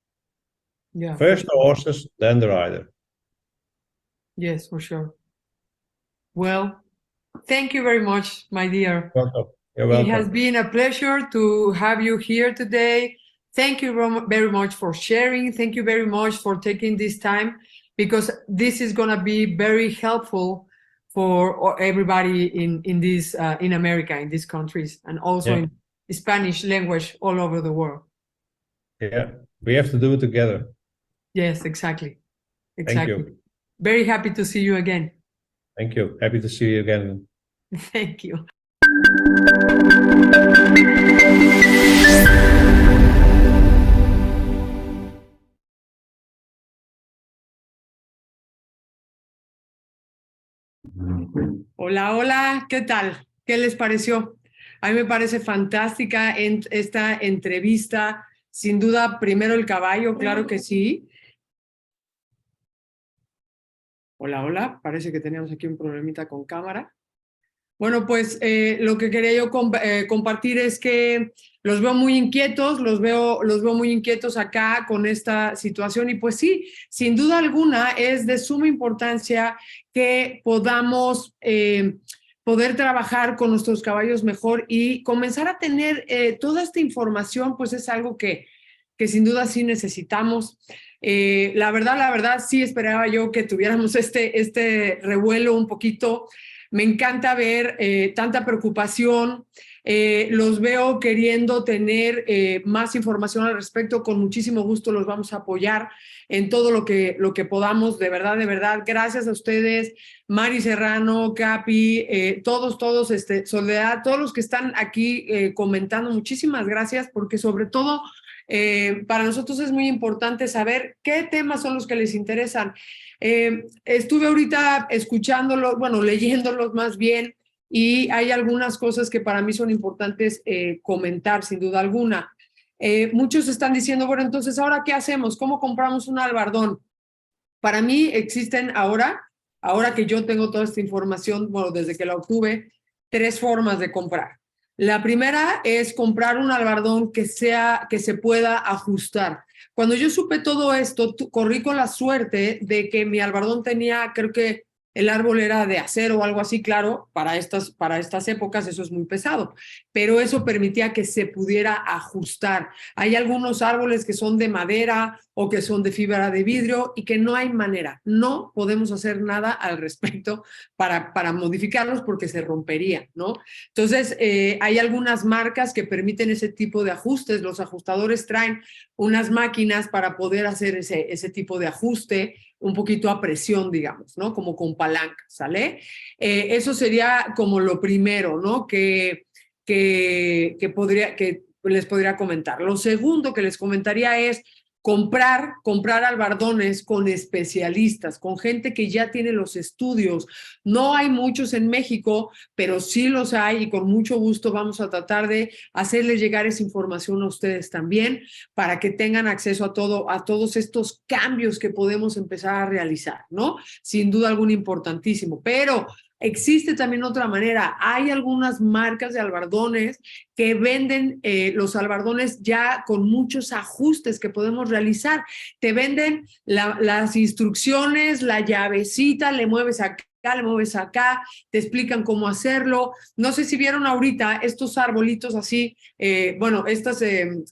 Yeah. First the horses, then the rider. Yes, for sure. Well, thank you very much, my dear. Welcome. You're welcome. It has been a pleasure to have you here today. Thank you very much for sharing. Thank you very much for taking this time, because this is going to be very helpful for everybody in America, in these countries, and also in Spanish language all over the world. Yeah, we have to do it together. Yes, exactly. Thank you. Very happy to see you again. Thank you. Happy to see you again. Thank you. Hola, hola, ¿qué tal? ¿Qué les pareció? A mí me parece fantástica esta entrevista. Sin duda, primero el caballo, claro que sí. Hola, hola. Parece que teníamos aquí un problemita con cámara. Bueno, pues lo que quería yo compartir es que los veo muy inquietos, los veo muy inquietos acá con esta situación y pues sí, sin duda alguna es de suma importancia que podamos poder trabajar con nuestros caballos mejor y comenzar a tener toda esta información, pues es algo que sin duda sí necesitamos. La verdad, sí esperaba yo que tuviéramos este revuelo un poquito. Me encanta ver tanta preocupación, los veo queriendo tener más información al respecto, con muchísimo gusto los vamos a apoyar en todo lo que podamos, de verdad, gracias a ustedes, Mari Serrano, Capi, todos, Soledad, todos los que están aquí comentando, muchísimas gracias, porque sobre todo para nosotros es muy importante saber qué temas son los que les interesan. Estuve ahorita escuchándolos, bueno, leyéndolos más bien, y hay algunas cosas que para mí son importantes comentar, sin duda alguna. Muchos están diciendo, bueno, entonces, ¿ahora qué hacemos? ¿Cómo compramos un albardón? Para mí existen ahora que yo tengo toda esta información, bueno, desde que la obtuve, 3 formas de comprar. La primera es comprar un albardón que se pueda ajustar. Cuando yo supe todo esto, corrí con la suerte de que mi albardón tenía, creo que el árbol era de acero o algo así, claro, para estas épocas eso es muy pesado, pero eso permitía que se pudiera ajustar. Hay algunos árboles que son de madera o que son de fibra de vidrio y que no hay manera, no podemos hacer nada al respecto para modificarlos porque se rompería, ¿no? Entonces, hay algunas marcas que permiten ese tipo de ajustes. Los ajustadores traen unas máquinas para poder hacer ese tipo de ajuste un poquito a presión, digamos, ¿no? Como con palanca, ¿sale? Eso sería como lo primero, ¿no? Que les podría comentar. Lo segundo que les comentaría es comprar albardones con especialistas, con gente que ya tiene los estudios. No hay muchos en México, pero sí los hay y con mucho gusto vamos a tratar de hacerles llegar esa información a ustedes también para que tengan acceso a todos estos cambios que podemos empezar a realizar, ¿no? Sin duda alguna importantísimo, pero existe también otra manera. Hay algunas marcas de albardones que venden los albardones ya con muchos ajustes que podemos realizar. Te venden las instrucciones, la llavecita, le mueves acá, te explican cómo hacerlo. No sé si vieron ahorita estos arbolitos así, estos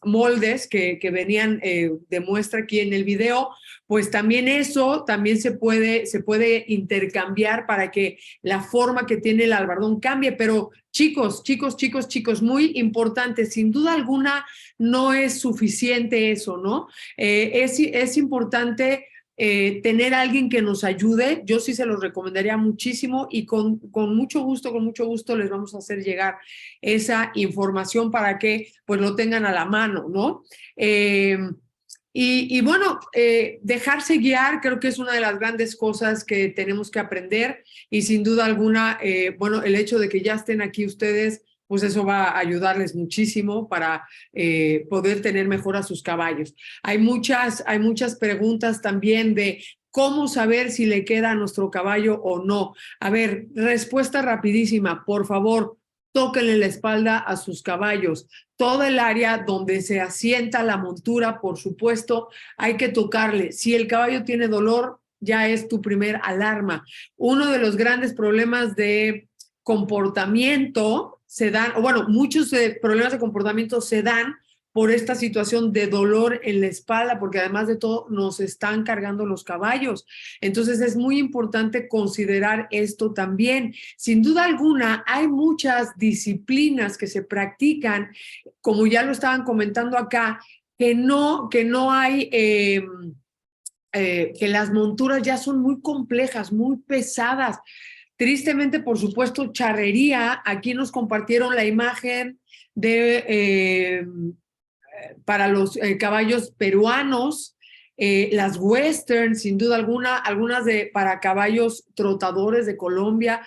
moldes que venían de muestra aquí en el video, pues también eso también se puede intercambiar para que la forma que tiene el albardón cambie, pero chicos, muy importante, sin duda alguna no es suficiente eso, ¿no? Es importante tener a alguien que nos ayude. Yo sí se los recomendaría muchísimo y con mucho gusto les vamos a hacer llegar esa información para que pues lo tengan a la mano, ¿no? Dejarse guiar creo que es una de las grandes cosas que tenemos que aprender y sin duda alguna, el hecho de que ya estén aquí ustedes, pues eso va a ayudarles muchísimo para poder tener mejor a sus caballos. Hay muchas preguntas también de cómo saber si le queda a nuestro caballo o no. A ver, respuesta rapidísima, por favor, tóquenle la espalda a sus caballos. Todo el área donde se asienta la montura, por supuesto, hay que tocarle. Si el caballo tiene dolor, ya es tu primer alarma. Uno de los grandes problemas de comportamiento muchos problemas de comportamiento se dan por esta situación de dolor en la espalda, porque además de todo nos están cargando los caballos. Entonces es muy importante considerar esto también. Sin duda alguna, hay muchas disciplinas que se practican, como ya lo estaban comentando acá, que no hay... que las monturas ya son muy complejas, muy pesadas. Tristemente, por supuesto, charrería. Aquí nos compartieron la imagen de para los caballos peruanos, las western, sin duda alguna, algunas para caballos trotadores de Colombia.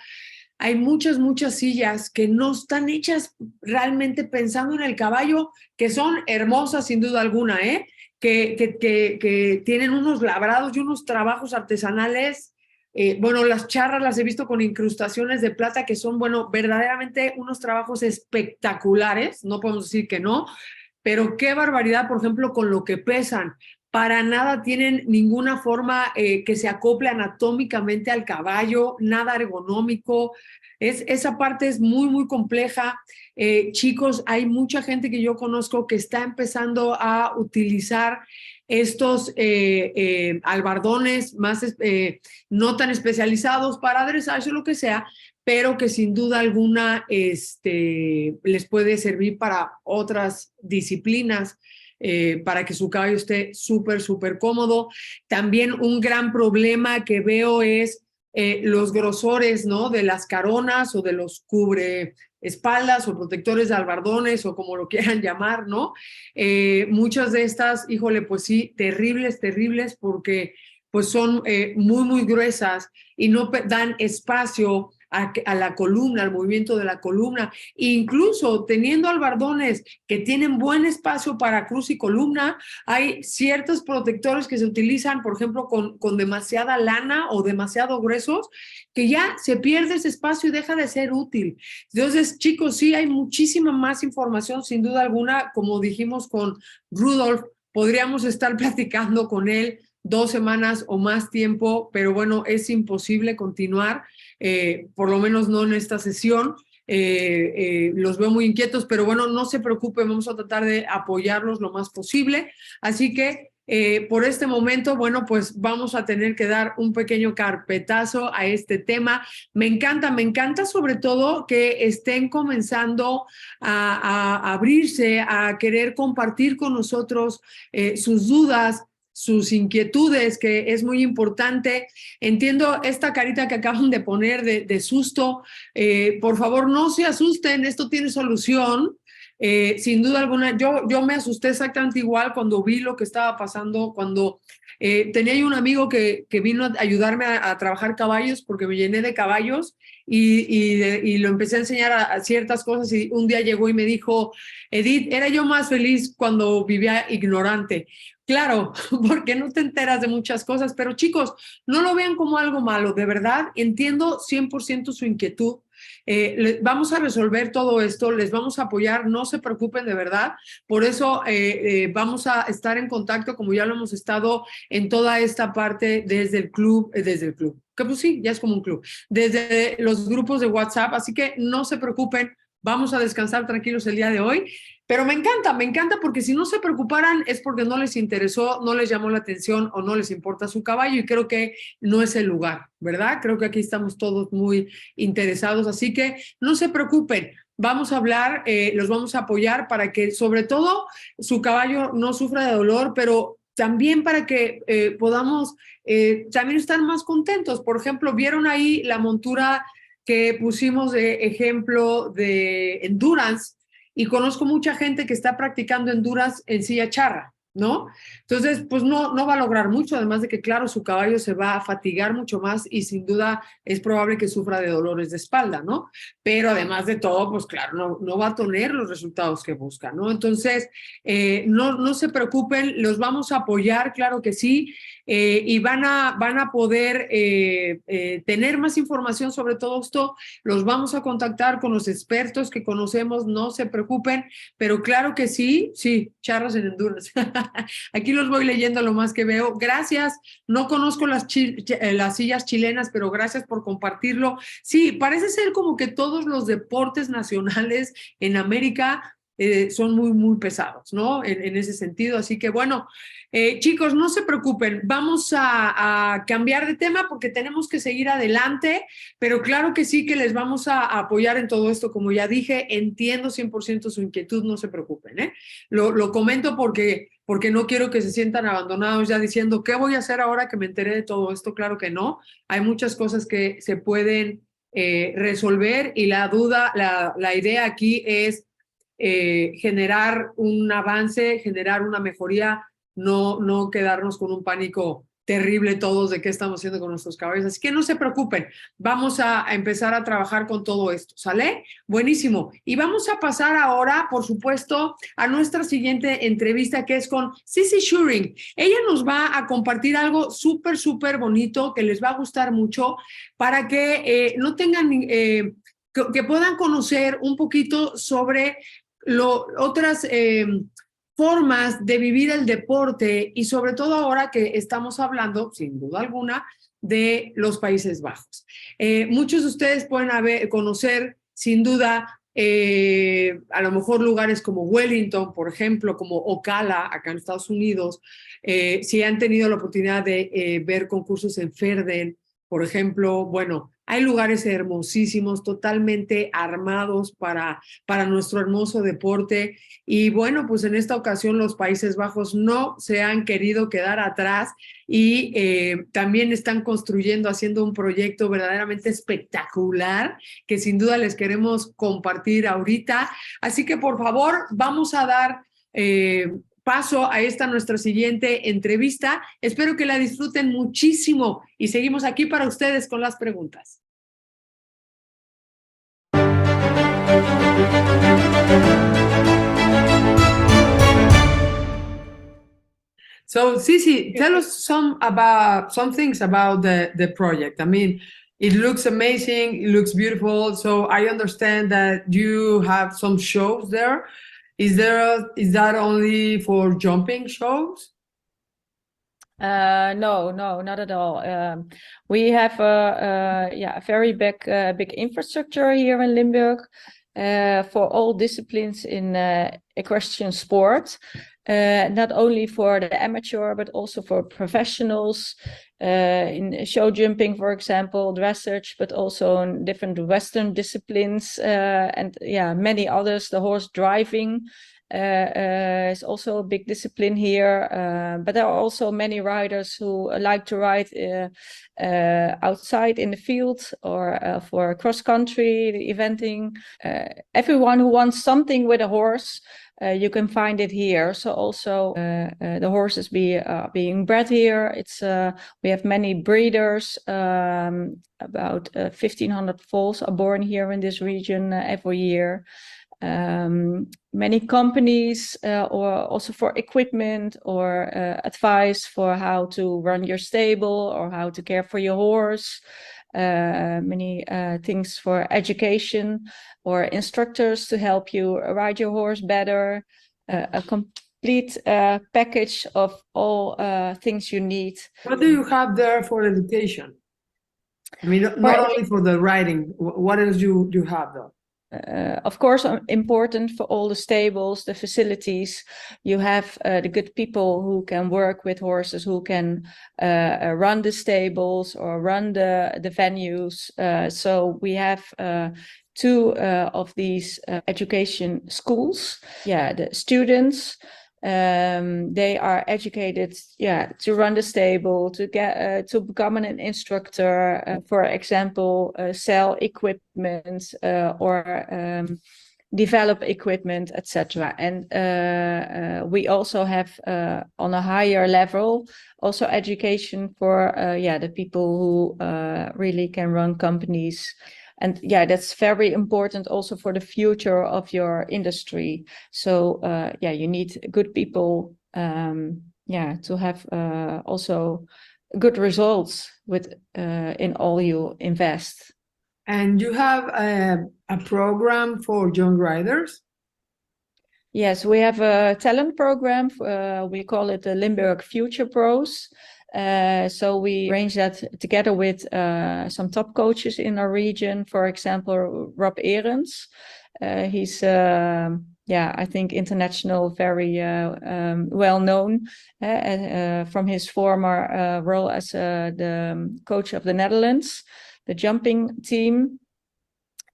hay muchas sillas que no están hechas realmente pensando en el caballo, que son hermosas sin duda alguna, que tienen unos labrados y unos trabajos artesanales. Bueno, las charras las he visto con incrustaciones de plata que son, bueno, verdaderamente unos trabajos espectaculares, no podemos decir que no, pero qué barbaridad, por ejemplo, con lo que pesan. Para nada tienen ninguna forma que se acople anatómicamente al caballo, nada ergonómico. Esa parte es muy compleja. Chicos, hay mucha gente que yo conozco que está empezando a utilizar estos albardones más no tan especializados para dressage o lo que sea, pero que sin duda alguna les puede servir para otras disciplinas, para que su caballo esté súper cómodo. También un gran problema que veo es los grosores, ¿no? De las caronas o de los cubreespaldas o protectores de albardones o como lo quieran llamar, ¿no? Muchas de estas, híjole, pues sí, terribles porque pues son muy gruesas y no dan espacio a la columna, al movimiento de la columna. Incluso teniendo albardones que tienen buen espacio para cruz y columna, hay ciertos protectores que se utilizan, por ejemplo, con demasiada lana o demasiado gruesos, que ya se pierde ese espacio y deja de ser útil. Entonces, chicos, sí hay muchísima más información, sin duda alguna, como dijimos con Rudolph, podríamos estar platicando con él 2 semanas o más tiempo, pero bueno, es imposible continuar, por lo menos no en esta sesión. Los veo muy inquietos, pero bueno, no se preocupen, vamos a tratar de apoyarlos lo más posible. Así que por este momento, bueno, pues vamos a tener que dar un pequeño carpetazo a este tema. Me encanta sobre todo que estén comenzando a abrirse, a querer compartir con nosotros sus dudas, sus inquietudes, que es muy importante. Entiendo esta carita que acaban de poner de susto. Por favor, no se asusten, esto tiene solución. Sin duda alguna, yo me asusté exactamente igual cuando vi lo que estaba pasando, cuando tenía yo un amigo que vino a ayudarme a trabajar caballos porque me llené de caballos y lo empecé a enseñar a ciertas cosas y un día llegó y me dijo, Edith, era yo más feliz cuando vivía ignorante. Claro, porque no te enteras de muchas cosas, pero chicos, no lo vean como algo malo, de verdad, entiendo 100% su inquietud. Vamos a resolver todo esto, les vamos a apoyar, no se preocupen de verdad, por eso vamos a estar en contacto como ya lo hemos estado en toda esta parte desde el club, que pues sí, ya es como un club, desde los grupos de WhatsApp, así que no se preocupen, vamos a descansar tranquilos el día de hoy. Pero me encanta porque si no se preocuparan es porque no les interesó, no les llamó la atención o no les importa su caballo y creo que no es el lugar, ¿verdad? Creo que aquí estamos todos muy interesados, así que no se preocupen, vamos a hablar, los vamos a apoyar para que sobre todo su caballo no sufra de dolor, pero también para que podamos también estar más contentos. Por ejemplo, ¿vieron ahí la montura que pusimos de ejemplo de endurance? Y conozco mucha gente que está practicando endurance en silla charra, ¿no? Entonces, pues no va a lograr mucho, además de que, claro, su caballo se va a fatigar mucho más y sin duda es probable que sufra de dolores de espalda, ¿no? Pero además de todo, pues claro, no va a tener los resultados que busca, ¿no? Entonces, no se preocupen, los vamos a apoyar, claro que sí, y van a poder tener más información sobre todo esto, los vamos a contactar con los expertos que conocemos, no se preocupen, pero claro que sí, charras en endurance. Aquí los voy leyendo lo más que veo. Gracias, no conozco las sillas chilenas, pero gracias por compartirlo. Sí, parece ser como que todos los deportes nacionales en América son muy pesados, ¿no? En ese sentido, así que bueno, chicos, no se preocupen, vamos a cambiar de tema porque tenemos que seguir adelante, pero claro que sí que les vamos a apoyar en todo esto, como ya dije, entiendo 100% su inquietud, no se preocupen, ¿eh? Lo comento porque no quiero que se sientan abandonados ya diciendo, ¿qué voy a hacer ahora que me enteré de todo esto? Claro que no, hay muchas cosas que se pueden resolver y la idea aquí es generar un avance, generar una mejoría, no quedarnos con un pánico terrible todos de qué estamos haciendo con nuestros caballos. Así que no se preocupen, vamos a empezar a trabajar con todo esto, ¿sale? Buenísimo. Y vamos a pasar ahora, por supuesto, a nuestra siguiente entrevista, que es con Cissy Shuring. Ella nos va a compartir algo súper, súper bonito que les va a gustar mucho para que no tengan, que puedan conocer un poquito sobre otras formas de vivir el deporte y sobre todo ahora que estamos hablando, sin duda alguna, de los Países Bajos. Muchos de ustedes pueden conocer, sin duda, a lo mejor lugares como Wellington, por ejemplo, como Ocala, acá en Estados Unidos, si han tenido la oportunidad de ver concursos en Verden, por ejemplo, bueno, hay lugares hermosísimos, totalmente armados para nuestro hermoso deporte. Y bueno, pues en esta ocasión los Países Bajos no se han querido quedar atrás y también están construyendo, haciendo un proyecto verdaderamente espectacular que sin duda les queremos compartir ahorita. Así que por favor, vamos a dar paso a esta nuestra siguiente entrevista. Espero que la disfruten muchísimo y seguimos aquí para ustedes con las preguntas. So, Cissy, tell us some things about the project. I mean, it looks amazing. It looks beautiful. So I understand that you have some shows there. Is that only for jumping shows? No, not at all. We have a very big infrastructure here in Limburg for all disciplines in equestrian sport. Not only for the amateur, but also for professionals in show jumping, for example, dressage, but also in different Western disciplines and many others. The horse driving is also a big discipline here, but there are also many riders who like to ride outside in the field or for cross country eventing. Everyone who wants something with a horse, you can find it here. So also the horses being bred here. We have many breeders. About 1,500 foals are born here in this region every year. Many companies or also for equipment or advice for how to run your stable or how to care for your horse. Many things for education or instructors to help you ride your horse better. A complete package of all things you need. What do you have there for education? I mean, not only for the riding. What else do you have there? Of course, important for all the stables, the facilities. You have the good people who can work with horses, who can run the stables or run the venues. So we have two of these education schools. Yeah, the students. They are educated to run the stable, to get to become an instructor, for example, sell equipment or develop equipment, etc. And we also have on a higher level also education for the people who really can run companies. And that's very important also for the future of your industry. So you need good people to have also good results with in all you invest. And you have a program for young riders? Yes, we have a talent program. We call it the Limburg Future Pros. So we arrange that together with some top coaches in our region. For example, Rob Ahrens. He's I think international, very well known from his former role as the coach of the Netherlands, the jumping team.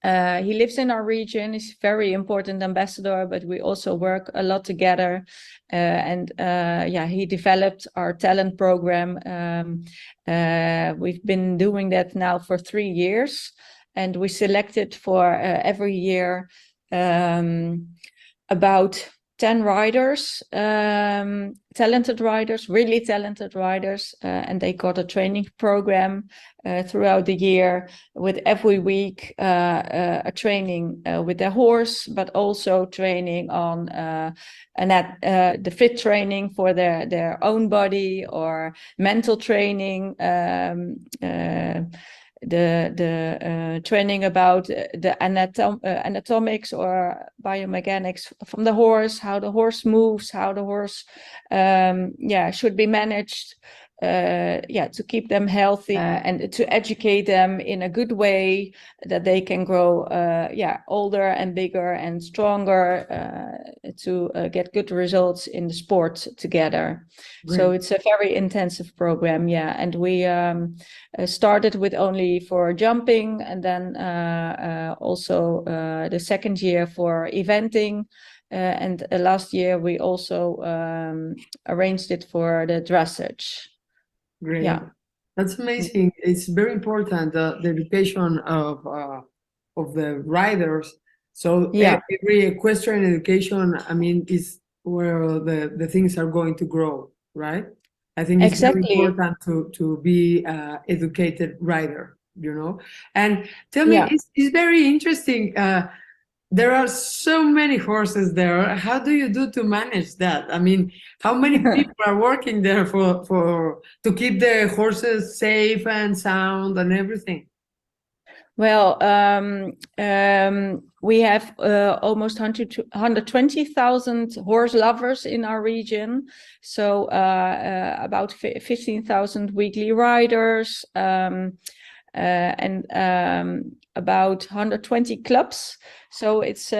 He lives in our region. He's a very important ambassador, but we also work a lot together. He developed our talent program. We've been doing that now for 3 years, and we selected for every year about 10 riders, talented riders, really talented riders, and they got a training program throughout the year with every week a training with their horse, but also training on the fit training for their own body, or mental training, the training about the anatomics or biomechanics from the horse, how the horse moves, how the horse should be managed, to keep them healthy, and to educate them in a good way that they can grow older and bigger and stronger, to get good results in the sport together. Great. So it's a very intensive program, and we started with only for jumping, and then also the second year for eventing, and last year we also arranged it for the dressage. Great. Yeah, that's amazing. It's very important, the education of the riders. So every equestrian education, I mean, is where the things are going to grow, right? I think it's very important to be educated rider, you know. And tell me, it's very interesting. There are so many horses there. How do you do to manage that? I mean, how many people are working there to keep the horses safe and sound and everything? Well, we have almost 120,000 horse lovers in our region. So about 15,000 weekly riders, and about 120 clubs. So it's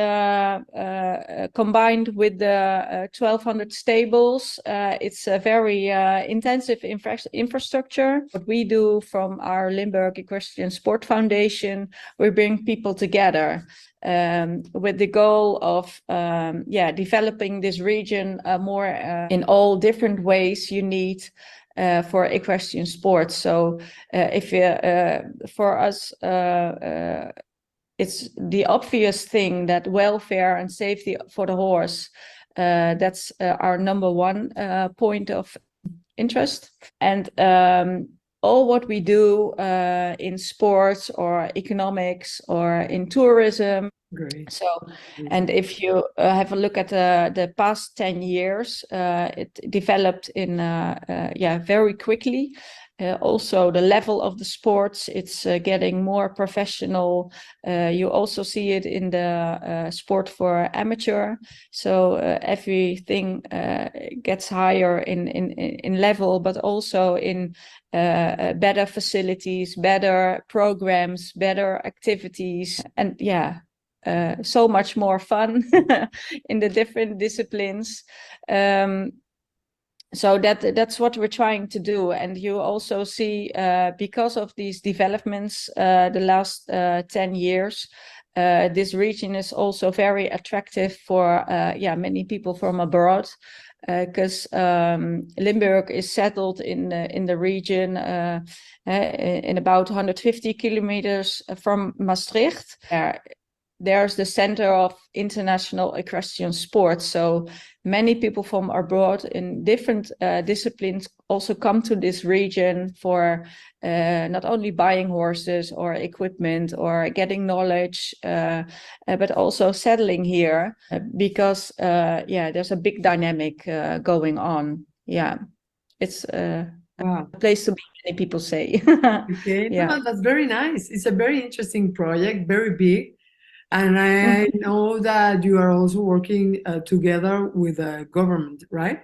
combined with the 1,200 stables. It's a very intensive infrastructure. What we do from our Limburg Equestrian Sport Foundation, we bring people together with the goal of developing this region more in all different ways you need for equestrian sports. So if for us, it's the obvious thing that welfare and safety for the horse, that's our number one point of interest. And all what we do in sports or economics or in tourism. Great. So, and if you have a look at the past 10 years, it developed in very quickly. Also, the level of the sports, it's getting more professional. You also see it in the sport for amateur. So everything gets higher in level, but also in better facilities, better programs, better activities, and so much more fun in the different disciplines. So that's what we're trying to do. And you also see, because of these developments the last 10 years, this region is also very attractive for many people from abroad, because Limburg is settled in the region in about 150 kilometers from Maastricht. There's the center of international equestrian sports. So many people from abroad in different disciplines also come to this region for not only buying horses or equipment or getting knowledge, but also settling here because there's a big dynamic going on. Yeah, it's a place to be, many people say. Okay, no, that's very nice. It's a very interesting project, very big. And I know that you are also working together with the government, right?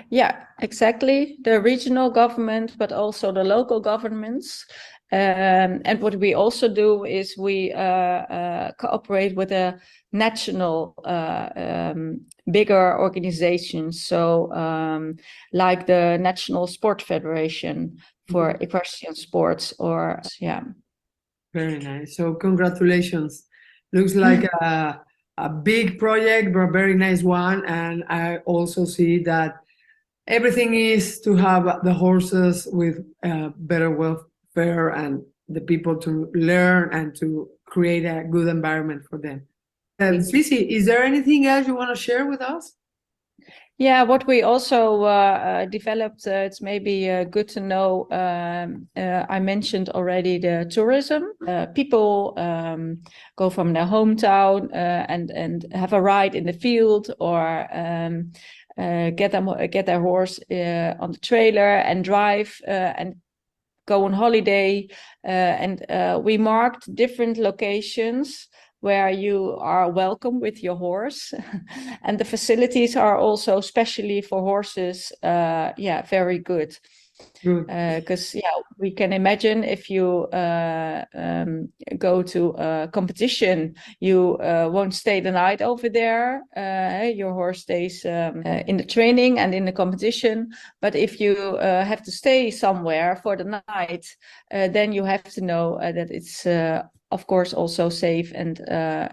Yeah, exactly. The regional government, but also the local governments. And what we also do is we cooperate with a national bigger organizations. So like the National Sport Federation for equestrian sports, or Very nice. So congratulations. Looks like a big project, but a very nice one. And I also see that everything is to have the horses with better welfare and the people to learn and to create a good environment for them. Cissy, is there anything else you want to share with us? Yeah, what we also developed, it's maybe good to know, I mentioned already the tourism. People go from their hometown and have a ride in the field, or get their horse on the trailer and drive and go on holiday. And we marked different locations where you are welcome with your horse. And the facilities are also specially for horses, very good. Because we can imagine if you go to a competition, you won't stay the night over there. Your horse stays in the training and in the competition. But if you have to stay somewhere for the night, then you have to know that it's of course also safe, and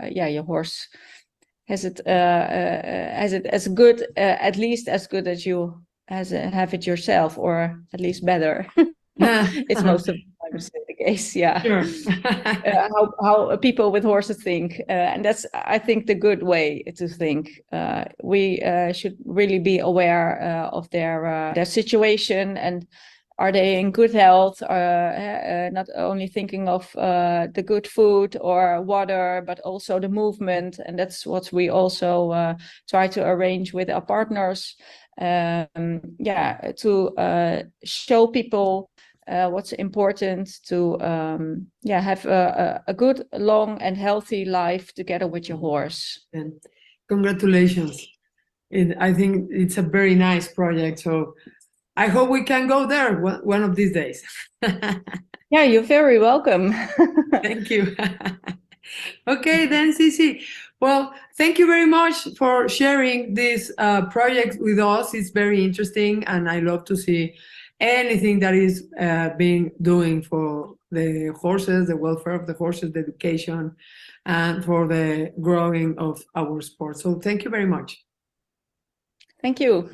your horse has it as good, at least as good as you have it yourself, or at least better. It's most of the time the case. Sure. How people with horses think, and that's, I think, the good way to think. We should really be aware of their situation, and are they in good health, not only thinking of the good food or water, but also the movement. And that's what we also try to arrange with our partners, to show people what's important to have a good, long and healthy life together with your horse. And congratulations. I think it's a very nice project. So I hope we can go there one of these days. Yeah, you're very welcome. Thank you. Okay, then, Cissy. Well, thank you very much for sharing this project with us. It's very interesting, and I love to see anything that is being doing for the horses, the welfare of the horses, the education, and for the growing of our sport. So thank you very much. Thank you.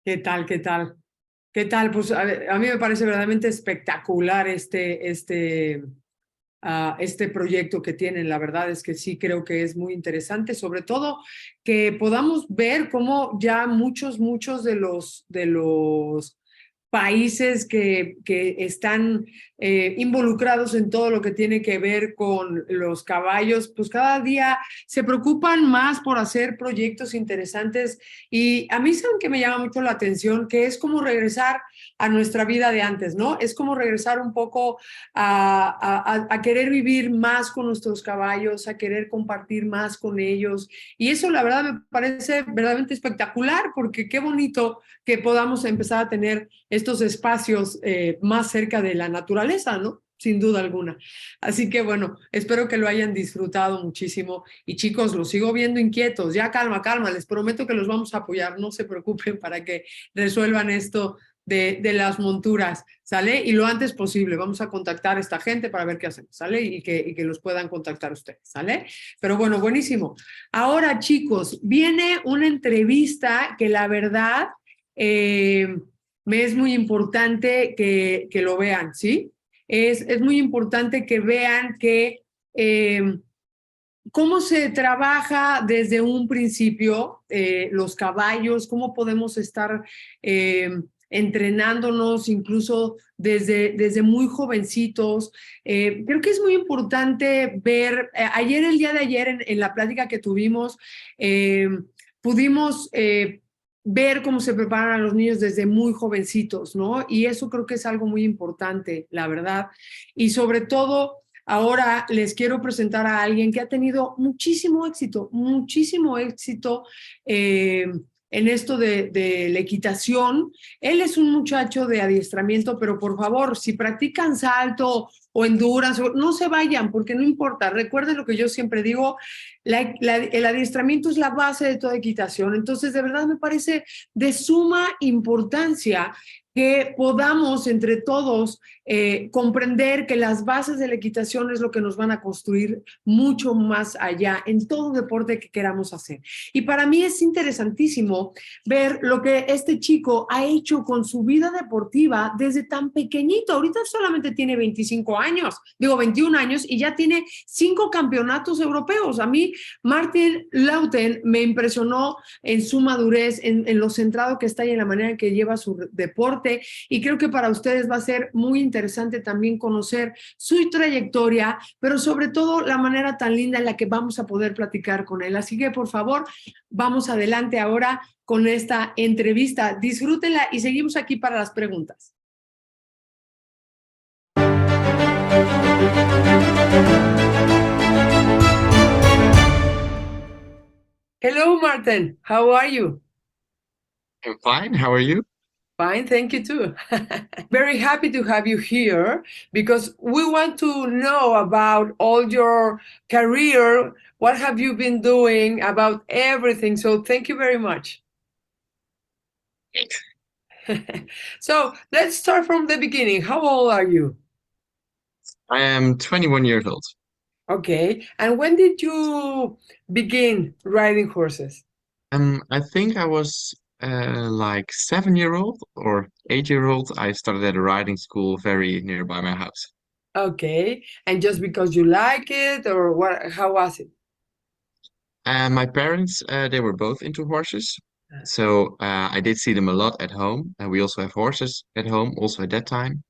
¿Qué tal? ¿Qué tal? ¿Qué tal? Pues a mí me parece verdaderamente espectacular este proyecto que tienen. La verdad es que sí creo que es muy interesante, sobre todo que podamos ver cómo ya muchos de los países que están involucrados en todo lo que tiene que ver con los caballos, pues cada día se preocupan más por hacer proyectos interesantes. Y a mí saben que me llama mucho la atención, que es como regresar a nuestra vida de antes, ¿no? Es como regresar un poco a querer vivir más con nuestros caballos, a querer compartir más con ellos. Y eso, la verdad, me parece verdaderamente espectacular, porque qué bonito que podamos empezar a tener estos espacios más cerca de la naturaleza, ¿no? Sin duda alguna. Así que bueno, espero que lo hayan disfrutado muchísimo. Y chicos, los sigo viendo inquietos. Ya calma, les prometo que los vamos a apoyar. No se preocupen para que resuelvan esto de las monturas, ¿sale? Y lo antes posible. Vamos a contactar a esta gente para ver qué hacemos, ¿sale? Y que los puedan contactar ustedes, ¿sale? Pero bueno, buenísimo. Ahora, chicos, viene una entrevista que la verdad me es muy importante que lo vean, ¿sí? Es muy importante que vean que cómo se trabaja desde un principio los caballos, cómo podemos estar entrenándonos incluso desde muy jovencitos. Creo que es muy importante ver, el día de ayer en la plática que tuvimos, pudimos ver cómo se preparan a los niños desde muy jovencitos, ¿no? Y eso creo que es algo muy importante, la verdad. Y sobre todo, ahora les quiero presentar a alguien que ha tenido muchísimo éxito en esto de la equitación. Él es un muchacho de adiestramiento, pero por favor, si practican salto o endurance, no se vayan, porque no importa. Recuerden lo que yo siempre digo, el adiestramiento es la base de toda equitación. Entonces, de verdad me parece de suma importancia que podamos entre todos comprender que las bases de la equitación es lo que nos van a construir mucho más allá en todo deporte que queramos hacer. Y para mí es interesantísimo ver lo que este chico ha hecho con su vida deportiva desde tan pequeñito. Ahorita solamente tiene 21 años y ya tiene 5 campeonatos europeos. A mí Marten Luiten me impresionó en su madurez, en lo centrado que está y en la manera en que lleva su deporte. Y creo que para ustedes va a ser muy interesante también conocer su trayectoria, pero sobre todo la manera tan linda en la que vamos a poder platicar con él. Así que, por favor, vamos adelante ahora con esta entrevista. Disfrútenla y seguimos aquí para las preguntas. Hello, Marten. How are you? I'm fine. How are you? Fine, thank you too. Very happy to have you here because we want to know about all your career. What have you been doing about everything? So thank you very much. So let's start from the beginning. How old are you? I am 21 years old. Okay. And when did you begin riding horses? I think I was like 7-year-old or 8-year-old. I started at a riding school very nearby my house. Okay. And just because you like it or what? How was it? My parents, they were both into horses. So I did see them a lot at home. And we also have horses at home also at that time.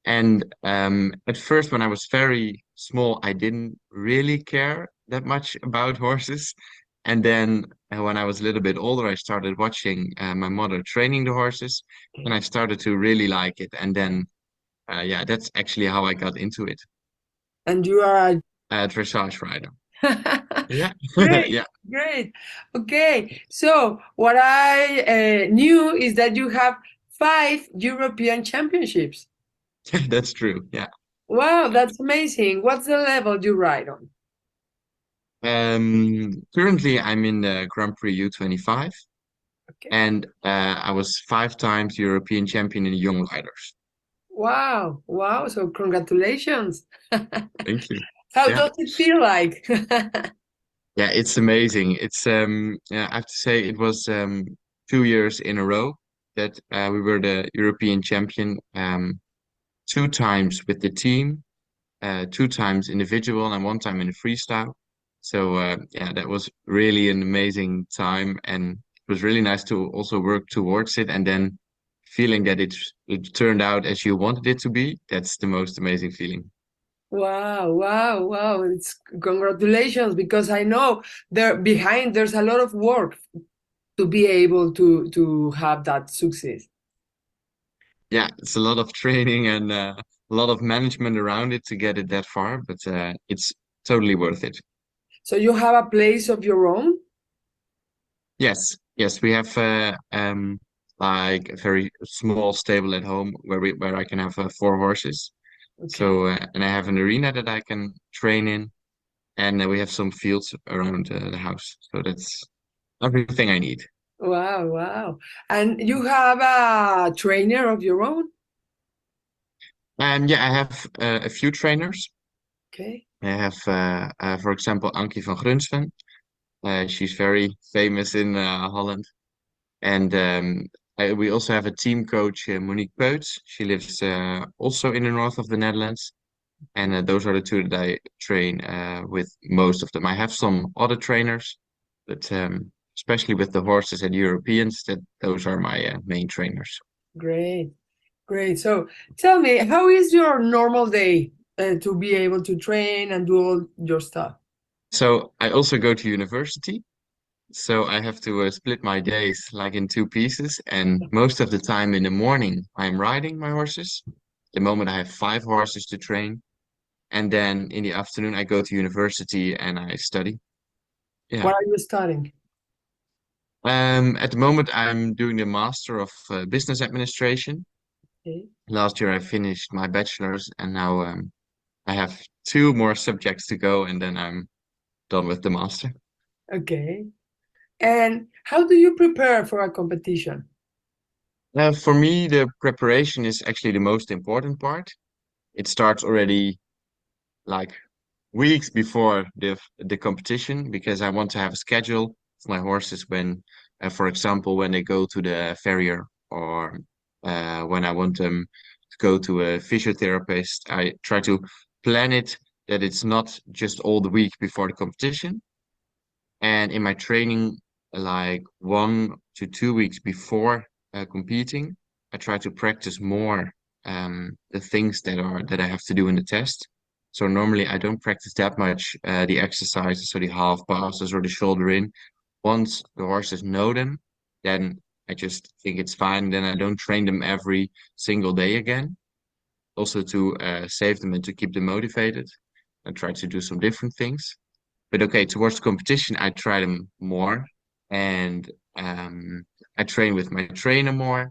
And at first, when I was very small, I didn't really care that much about horses. And then when I was a little bit older, I started watching my mother training the horses, and I started to really like it. And then, yeah, that's actually how I got into it. And you are A dressage rider. Yeah. Great, Yeah. great. Okay, so what I knew is that you have 5 European championships. That's true. Yeah. Wow, that's amazing. What's the level you ride on? Currently, I'm in the Grand Prix U25, Okay. and I was 5 times European champion in young riders. Wow, wow. So congratulations. Thank you. How Yeah. does it feel like? Yeah, it's amazing. It's yeah, I have to say it was 2 years in a row that we were the European champion, 2 times with the team, 2 times individual, and 1 time in the freestyle. So yeah, that was really an amazing time, and it was really nice to also work towards it, and then feeling that it turned out as you wanted it to be. That's the most amazing feeling. Wow, wow, wow. It's congratulations because I know there's a lot of work to be able to have that success. Yeah, it's a lot of training and a lot of management around it to get it that far, but it's totally worth it. So you have a place of your own? Yes, yes, we have like a very small stable at home where I can have 4 horses. Okay. So and I have an arena that I can train in, and we have some fields around the house. So that's everything I need. Wow, wow. And you have a trainer of your own? Yeah, I have a few trainers. Okay. I have, for example, Ankie van Grunsven. She's very famous in Holland. And we also have a team coach, Monique Peuts. She lives also in the north of the Netherlands. And those are the 2 that I train with most of them. I have some other trainers, but especially with the horses and Europeans, those are my main trainers. Great, great. So tell me, how is your normal day to be able to train and do all your stuff? So I also go to university. So I have to split my days like in 2 pieces. And most of the time in the morning, I'm riding my horses. The moment I have 5 horses to train. And then in the afternoon, I go to university and I study. Yeah. What are you studying? At the moment, I'm doing the Master of Business Administration. Okay. Last year, I finished my bachelor's, and now I have 2 more subjects to go, and then I'm done with the master. Okay. And how do you prepare for a competition? For me, the preparation is actually the most important part. It starts already like weeks before the competition because I want to have a schedule for my horses when, for example, when they go to the farrier or when I want them to go to a physiotherapist. I try to plan it that it's not just all the week before the competition. And in my training, like 1 to 2 weeks before competing, I try to practice more the things that I have to do in the test. So normally I don't practice that much the exercises, so the half passes or the shoulder in. Once the horses know them, then I just think it's fine. Then I don't train them every single day again. Also to save them and to keep them motivated. I try to do some different things. But okay, towards the competition, I try them more, and I train with my trainer more.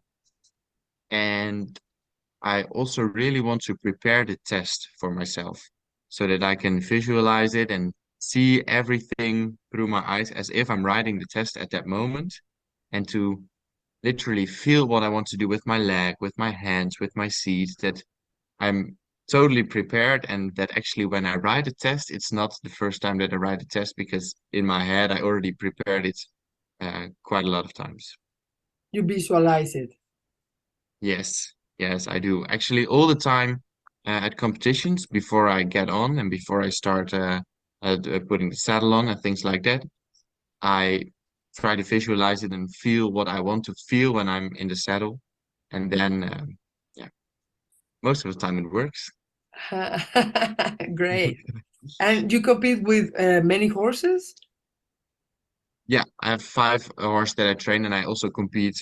And I also really want to prepare the test for myself so that I can visualize it and see everything through my eyes as if I'm writing the test at that moment, and to literally feel what I want to do with my leg, with my hands, with my seat, that I'm totally prepared, and that actually when I write a test, it's not the first time that I write a test because in my head I already prepared it quite a lot of times. You visualize it. Yes, yes, I do. Actually, all the time at competitions before I get on and before I start putting the saddle on and things like that, I try to visualize it and feel what I want to feel when I'm in the saddle. And then, yeah, most of the time it works. Great. And you compete with many horses? Yeah, I have 5 horses that I train, and I also compete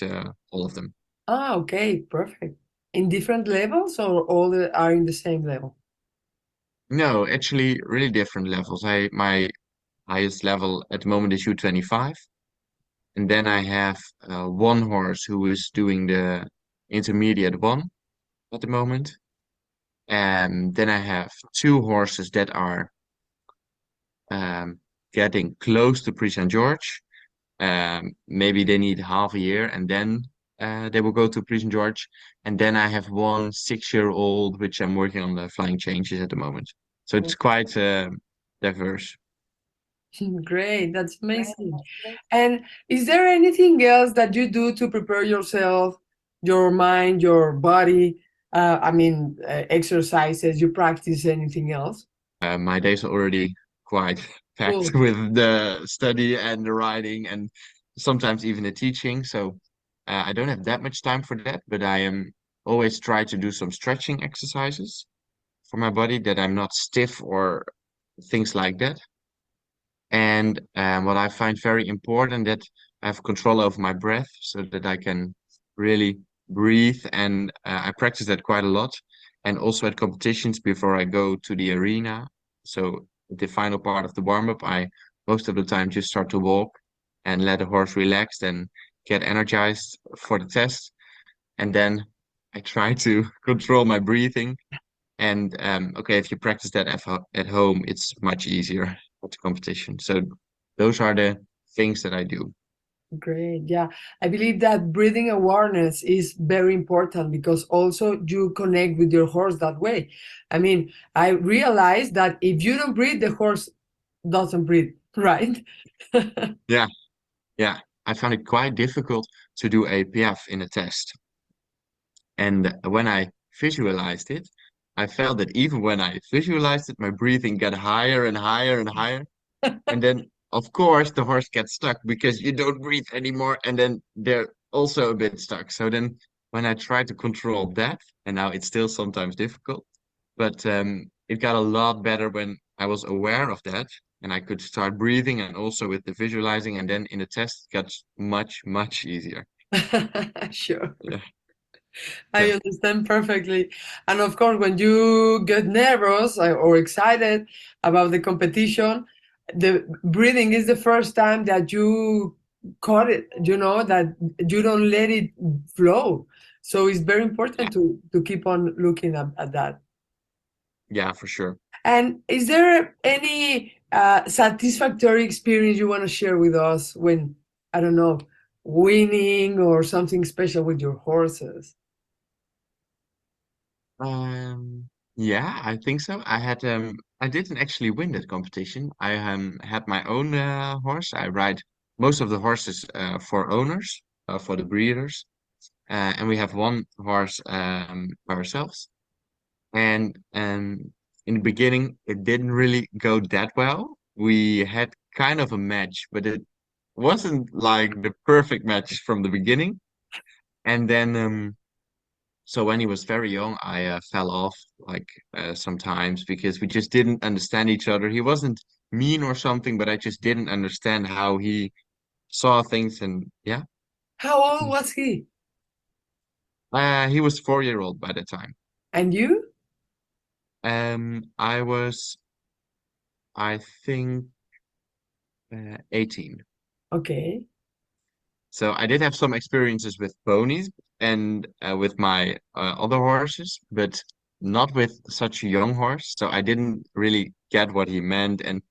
all of them. Ah, okay, perfect. In different levels or all are in the same level? No, actually, really different levels. My highest level at the moment is U25, and then I have one horse who is doing the intermediate one at the moment, and then I have 2 horses that are um, getting close to Prix Saint George. Maybe they need half a year, and then they will go to Prix Saint George. And then I have one 6-year-old, which I'm working on the flying changes at the moment. So it's quite diverse. Great, that's amazing. And is there anything else that you do to prepare yourself, your mind, your body? Exercises, you practice anything else? My days are already quite packed Cool. with the study and the writing and sometimes even the teaching. So I don't have that much time for that, but I am always try to do some stretching exercises for my body that I'm not stiff or things like that. And what I find very important that I have control over my breath so that I can really breathe. And I practice that quite a lot. And also at competitions before I go to the arena. So the final part of the warm-up, I most of the time just start to walk and let the horse relax and get energized for the test. And then I try to control my breathing. And okay, if you practice that at home, it's much easier at the competition. So those are the things that I do. Great. Yeah. I believe that breathing awareness is very important because also you connect with your horse that way. I realized that if you don't breathe, the horse doesn't breathe, right? Yeah, yeah. I found it quite difficult to do APF in a test. And when I visualized it, I felt that even when I visualized it, my breathing got higher and higher and higher. And then, of course, the horse gets stuck because you don't breathe anymore. And then they're also a bit stuck. So then when I try to control that, and now it's still sometimes difficult, but it got a lot better when I was aware of that and I could start breathing and also with the visualizing. And then in the test, it got much, much easier. Sure. Yeah. I Yeah. understand perfectly. And of course, when you get nervous or excited about the competition, the breathing is the first time that you caught it, that you don't let it flow. So it's very Yeah, important to keep on looking at that. yeah, for sure. And is there any satisfactory experience you want to share with us when, I don't know, winning or something special with your horses? Yeah, I think so. I didn't actually win that competition. I had my own horse. I ride most of the horses for owners, for the breeders, and we have one horse by ourselves. And in the beginning, it didn't really go that well. We had kind of a match, but it wasn't like the perfect match from the beginning. And then so when he was very young, I fell off like sometimes because we just didn't understand each other. He wasn't mean or something, but I just didn't understand how he saw things. And yeah, How old was he? he was 4 year old by the time. And you? I was, I think, 18. Okay. So I did have some experiences with ponies and with my other horses, but not with such a young horse. So I didn't really get what he meant, and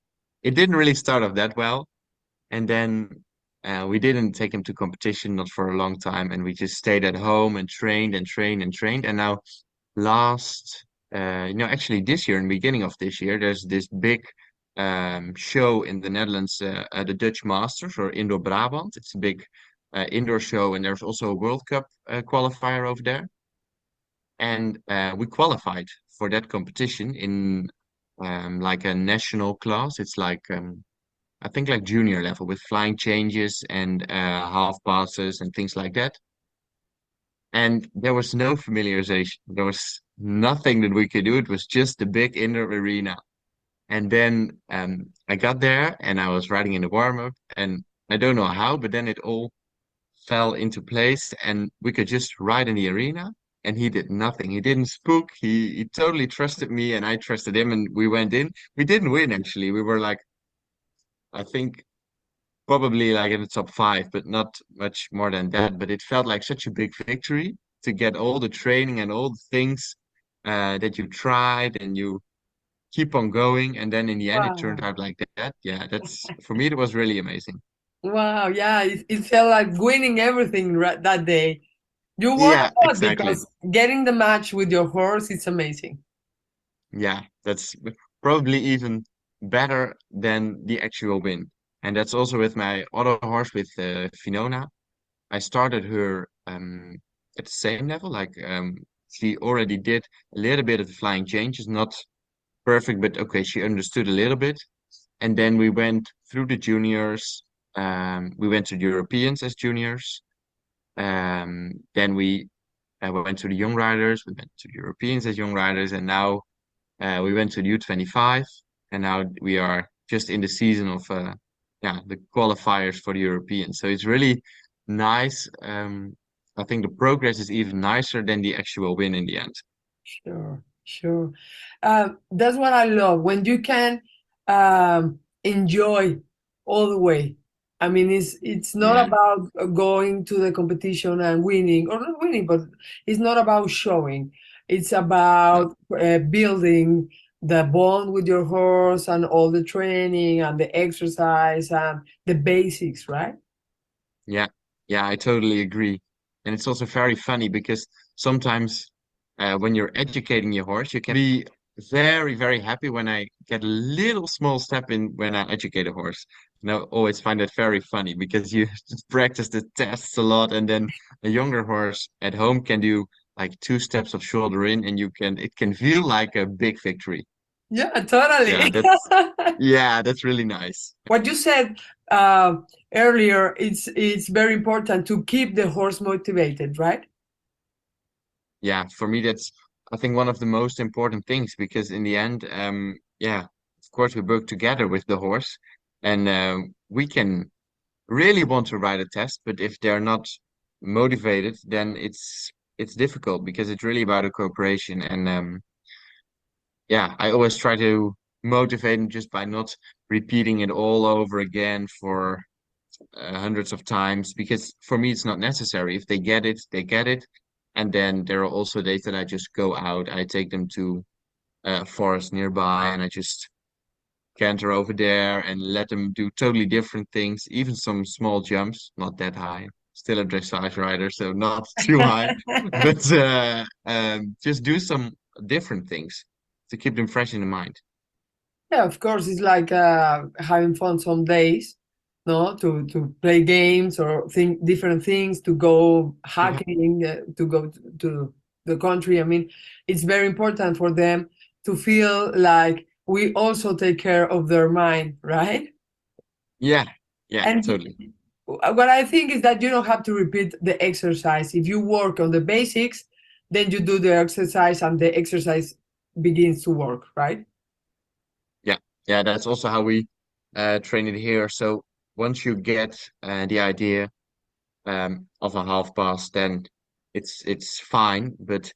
it didn't really start off that well. And then we didn't take him to competition, not for a long time, and we just stayed at home and trained and trained and trained. And now last, actually this year, in the beginning of this year, there's this big show in the Netherlands, the Dutch Masters or Indo Brabant. It's a big indoor show, and there's also a World Cup qualifier over there. And we qualified for that competition in like a national class. It's like I think like junior level with flying changes and half passes and things like that. And there was no familiarization. There was nothing that we could do. It was just a big indoor arena. And then I got there and I was riding in the warm-up, and I don't know how, but then it all fell into place and we could just ride in the arena, and he did nothing. He didn't spook. He totally trusted me and I trusted him, and we went in. We didn't win actually. We were like, I think probably like in the top five, but not much more than that. But it felt like such a big victory to get all the training and all the things that you tried and you keep on going. And then in the end, it turned Wow. out like that. Yeah, that's for me, it was really amazing. Wow. Yeah, it felt like winning everything that day. You won Yeah, a lot exactly. because getting the match with your horse is amazing. Yeah, that's probably even better than the actual win. And that's also with my other horse, with Finona. I started her at the same level. Like she already did a little bit of the flying changes, not perfect, but okay, she understood a little bit. And then we went through the juniors. We went to the Europeans as juniors. Then we went to the young riders. We went to the Europeans as young riders, and now we went to the U25, and now we are just in the season of the qualifiers for the Europeans. So it's really nice. I think the progress is even nicer than the actual win in the end. Sure, sure. That's what I love when you can enjoy all the way. I mean, it's not Yeah, about going to the competition and winning, or not winning, but it's not about showing. It's no, about building the bond with your horse and all the training and the exercise and the basics, right? yeah, yeah, I totally agree. And it's also very funny because sometimes when you're educating your horse, you can be very, very happy when I get a little small step in when I educate a horse. And I always find that very funny because you just practice the tests a lot, and then a younger horse at home can do like two steps of shoulder in, and it can feel like a big victory. Yeah, Yeah, totally. that's really nice. What you said earlier, it's very important to keep the horse motivated, right? Yeah, for me, that's, I think, one of the most important things, because in the end, yeah, of course, we work together with the horse, and we can really want to ride a test, but if they're not motivated, then it's difficult because it's really about a cooperation. And yeah, I always try to motivate them just by not repeating it all over again for hundreds of times, because for me it's not necessary. If they get it, they get it. And then there are also days that I just go out. I take them to a forest nearby, and I just canter over there and let them do totally different things, even some small jumps, not that high. still a dressage rider, so not too high, but just do some different things to keep them fresh in the mind. Yeah, of course, it's like having fun some days, no, to play games or think different things, to go hiking, to go to the country. I mean, it's very important for them to feel like we also take care of their mind, right? Yeah, yeah, And totally. what I think is that you don't have to repeat the exercise. If you work on the basics, then you do the exercise and the exercise begins to work, right? Yeah, that's also how we train it here. So once you get the idea of a half pass, then it's fine. But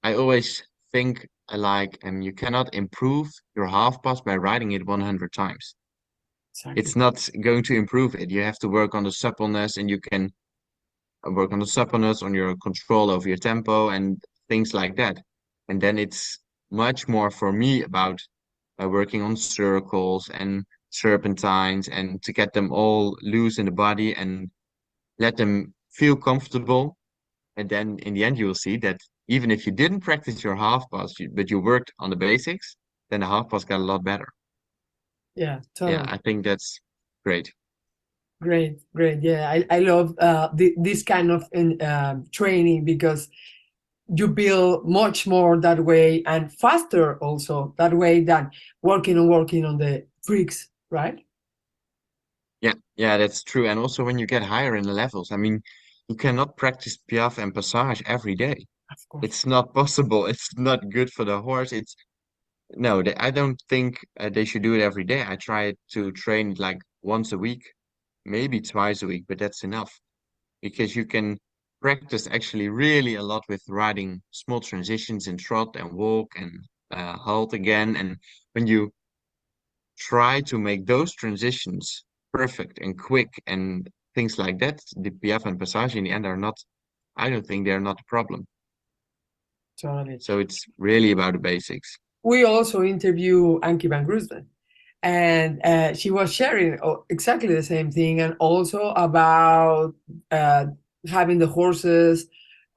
I always think like, you cannot improve your half pass by riding it 100 times. Exactly. It's not going to improve it. You have to work on the suppleness, and you can work on the suppleness, on your control over your tempo and things like that. And then it's much more for me about working on circles and serpentines, and to get them all loose in the body and let them feel comfortable. And then in the end, you will see that even if you didn't practice your half pass, but you worked on the basics, then the half pass got a lot better. Yeah, Yeah, totally. I think that's great. Great. Yeah, I love this kind of training, because you build much more that way and faster also that way than working on the freaks, right? Yeah, that's true. And also when you get higher in the levels, I mean, you cannot practice piaffe and passage every day. Of course. It's not possible. It's not good for the horse. I don't think they should do it every day. I try to train it like once a week, maybe twice a week, but that's enough, because you can practice actually really a lot with riding small transitions in trot and walk and halt again. And when you try to make those transitions perfect and quick and things like that, the piaffe and passage in the end I don't think they're not a problem. Totally. So it's really about the basics. We also interview Ankie van Groesbeek, and she was sharing exactly the same thing, and also about having the horses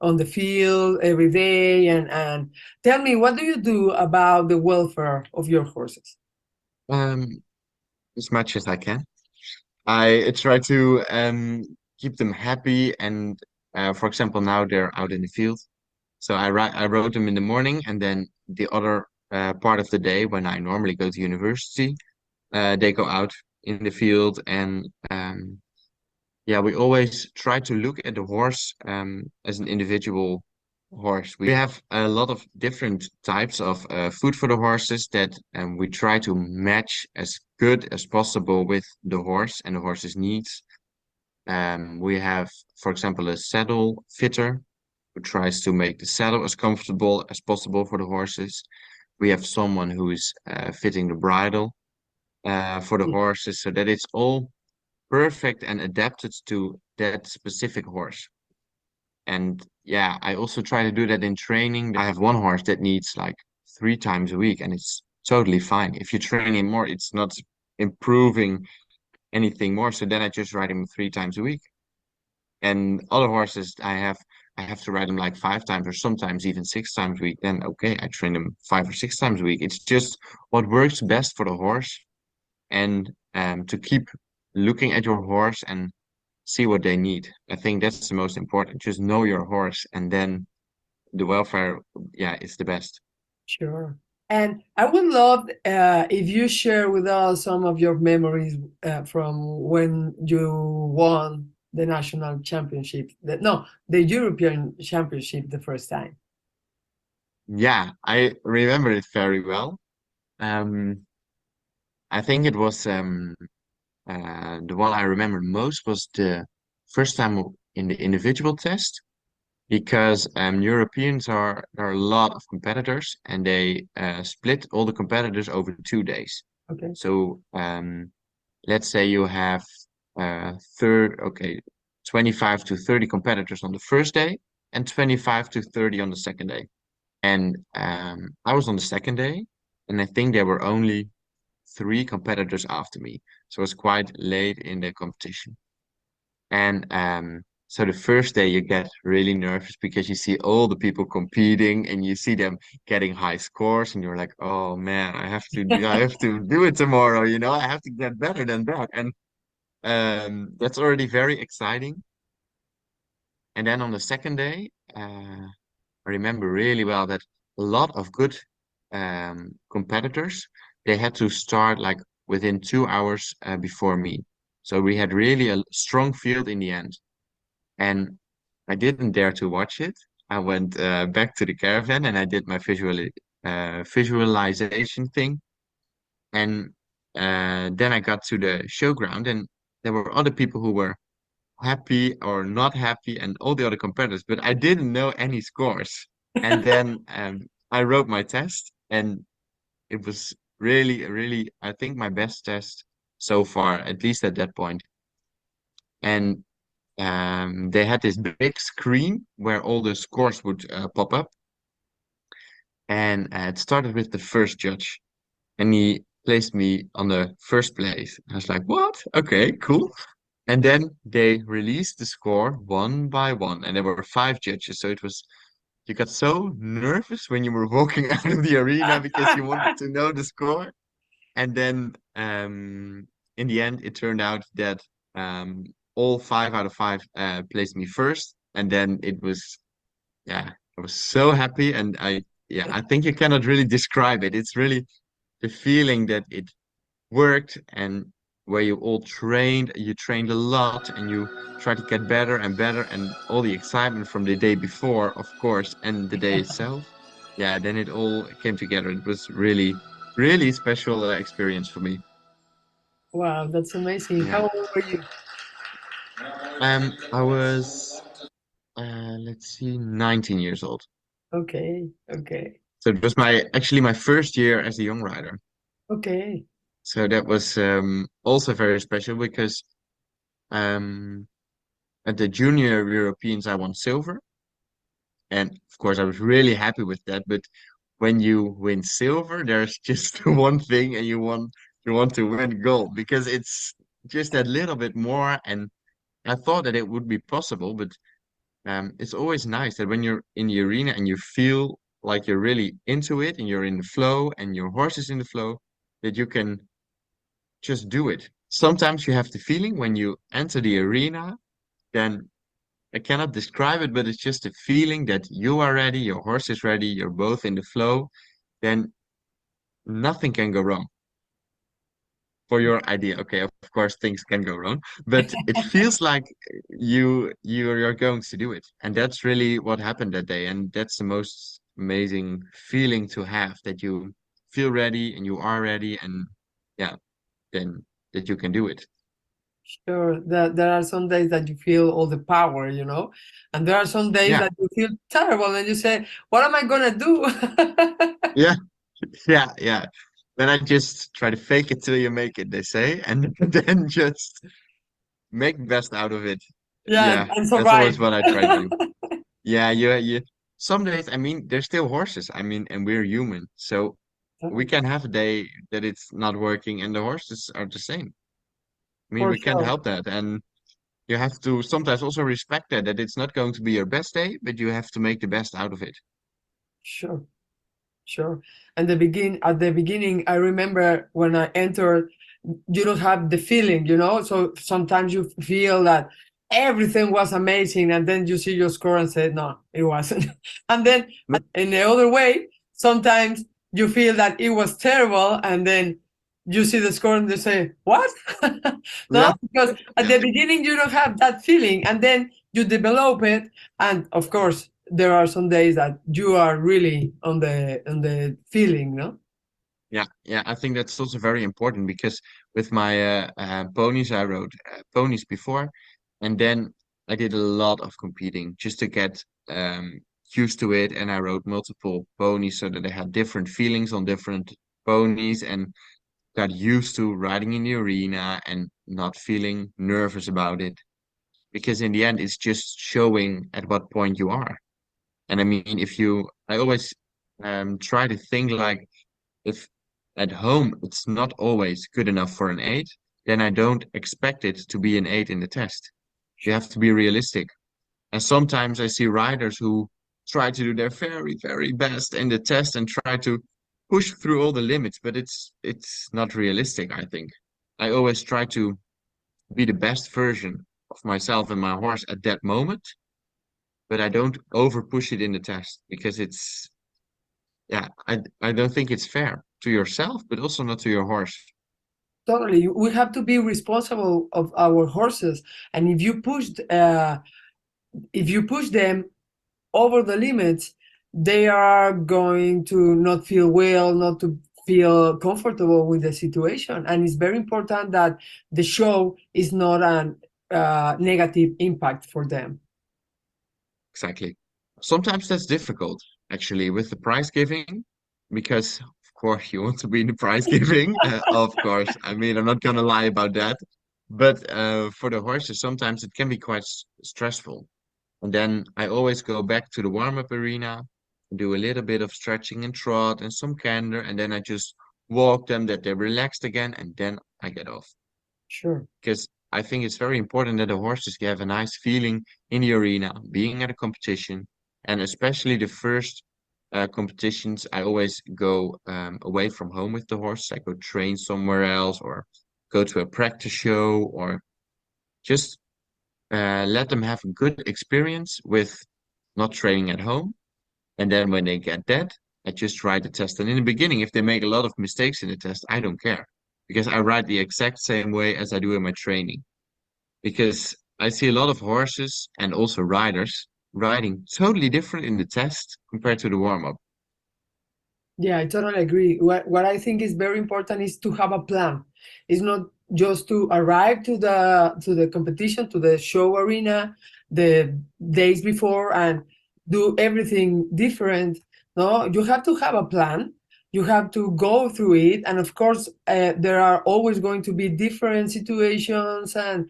on the field every day. And tell me, what do you do about the welfare of your horses? Um, as much as I can. I try to keep them happy, and for example, now they're out in the field. So I rode them in the morning, and then the other part of the day when I normally go to university, they go out in the field. And yeah, we always try to look at the horse as an individual horse. We have a lot of different types of food for the horses that we try to match as good as possible with the horse and the horse's needs. We have, for example, a saddle fitter who tries to make the saddle as comfortable as possible for the horses. We have someone who is fitting the bridle for the horses, so that it's all perfect and adapted to that specific horse. And yeah, I also try to do that in training. I have one horse that needs like 3 times a week, and it's totally fine. If you train him more, it's not improving anything more. So then I just ride him 3 times a week. And other horses, I have to ride them like 5 times or sometimes even 6 times a week. Then okay, I train them 5 or 6 times a week. It's just what works best for the horse, and to keep looking at your horse and see what they need. I think that's the most important. Just know your horse, and then the welfare, yeah, is the best. Sure. And I would love if you share with us some of your memories from when you won the national championship. The European championship the first time. Yeah, I remember it very well. Um, I think it was the one I remember most was the first time in the individual test, because Europeans there are a lot of competitors, and they split all the competitors over 2 days. Okay. So let's say you have 25 to 30 competitors on the first day and 25 to 30 on the second day. And I was on the second day, and I think there were only 3 competitors after me. So it was quite late in the competition. And so the first day you get really nervous because you see all the people competing and you see them getting high scores, and you're like, oh man, I have to do it tomorrow, you know, I have to get better than that. And that's already very exciting. And then on the second day, I remember really well that a lot of good competitors, they had to start like within 2 hours before me. So we had really a strong field in the end. And I didn't dare to watch it. I went back to the caravan and I did my visualization thing. And then I got to the showground, and there were other people who were happy or not happy, and all the other competitors, but I didn't know any scores. And then I wrote my test, and it was really, really, I think my best test so far, at least at that point. And they had this big screen where all the scores would pop up. And it started with the first judge, and he placed me on the first place. I was like, what? Okay, cool. And then they released the score one by one, and there were five judges. So it was, you got so nervous when you were walking out of the arena because you wanted to know the score. And then in the end, it turned out that all 5 out of 5 placed me first. And then it was, yeah, I was so happy. And I think you cannot really describe it. It's really the feeling that it worked, and where you trained a lot and you try to get better and better, and all the excitement from the day before, of course, and the day itself. Yeah, then it all came together. It was really, really special experience for me. Wow, that's amazing. Yeah. How old were you? I was, let's see, 19 years old. Okay, okay, So it was actually my first year as a young rider. okay. So that was also very special because um, at the junior Europeans, I won silver. And of course, I was really happy with that. But when you win silver, there's just one thing, and you want to win gold because it's just that little bit more. And I thought that it would be possible, but it's always nice that when you're in the arena and you feel like you're really into it and you're in the flow and your horse is in the flow, that you can just do it. Sometimes you have the feeling when you enter the arena, then I cannot describe it, but it's just a feeling that you are ready, your horse is ready, you're both in the flow, then nothing can go wrong for your idea. Okay, of course things can go wrong, but it feels like you're going to do it. And that's really what happened that day. And that's the most amazing feeling to have, that you feel ready and you are ready, and yeah, then that you can do it. Sure, there are some days that you feel all the power, and there are some days Yeah, that you feel terrible and you say, what am I gonna do? yeah, yeah. Then I just try to fake it till you make it, they say, and then just make the best out of it. Yeah, Yeah, and that's survive. always what I try to do. Yeah, you. Some days, I mean, they're still horses. I mean, and we're human, so we can have a day that it's not working, and the horses are the same. I mean, For we can't sure. help that, and you have to sometimes also respect that it's not going to be your best day, but you have to make the best out of it. Sure. Sure. And at the beginning, I remember when I entered, you don't have the feeling, So sometimes you feel that everything was amazing, and then you see your score and say, no, it wasn't. And then But in the other way, sometimes you feel that it was terrible, and then you see the score and you say, what? No, yeah, because at yeah, the beginning you don't have that feeling, and then you develop it, and of course there are some days that you are really on the feeling, no? yeah. I think that's also very important because with my ponies, I rode ponies before, and then I did a lot of competing just to get used to it. And I rode multiple ponies so that I had different feelings on different ponies, and got used to riding in the arena and not feeling nervous about it. Because in the end, it's just showing at what point you are. And I mean, I always try to think like, if at home it's not always good enough for an 8, then I don't expect it to be an 8 in the test. You have to be realistic. And sometimes I see riders who try to do their very, very best in the test and try to push through all the limits, but it's not realistic, I think. I always try to be the best version of myself and my horse at that moment, but I don't over push it in the test because it's yeah, I don't think it's fair to yourself, but also not to your horse. Totally. We have to be responsible of our horses. And if you push them over the limits, they are going to not feel well, not to feel comfortable with the situation. And it's very important that the show is not a negative impact for them. Exactly. Sometimes that's difficult, actually, with the prize giving, because of course you want to be in the prize giving. Of course, I mean, I'm not gonna lie about that. But for the horses, sometimes it can be quite stressful. And then I always go back to the warm-up arena, do a little bit of stretching and trot and some canter, and then I just walk them that they're relaxed again, and then I get off. Sure. Because I think it's very important that the horses have a nice feeling in the arena, being at a competition, and especially the first competitions, I always go away from home with the horse. I go train somewhere else or go to a practice show or just let them have a good experience with not training at home. And then when they get that, I just write the test. And in the beginning, if they make a lot of mistakes in the test, I don't care because I write the exact same way as I do in my training. Because I see a lot of horses and also riders riding totally different in the test compared to the warm-up. Yeah, I totally agree. What I think is very important is to have a plan. It's not just to arrive to the competition, to the show arena the days before and do everything different. No, you have to have a plan. You have to go through it, and of course, there are always going to be different situations and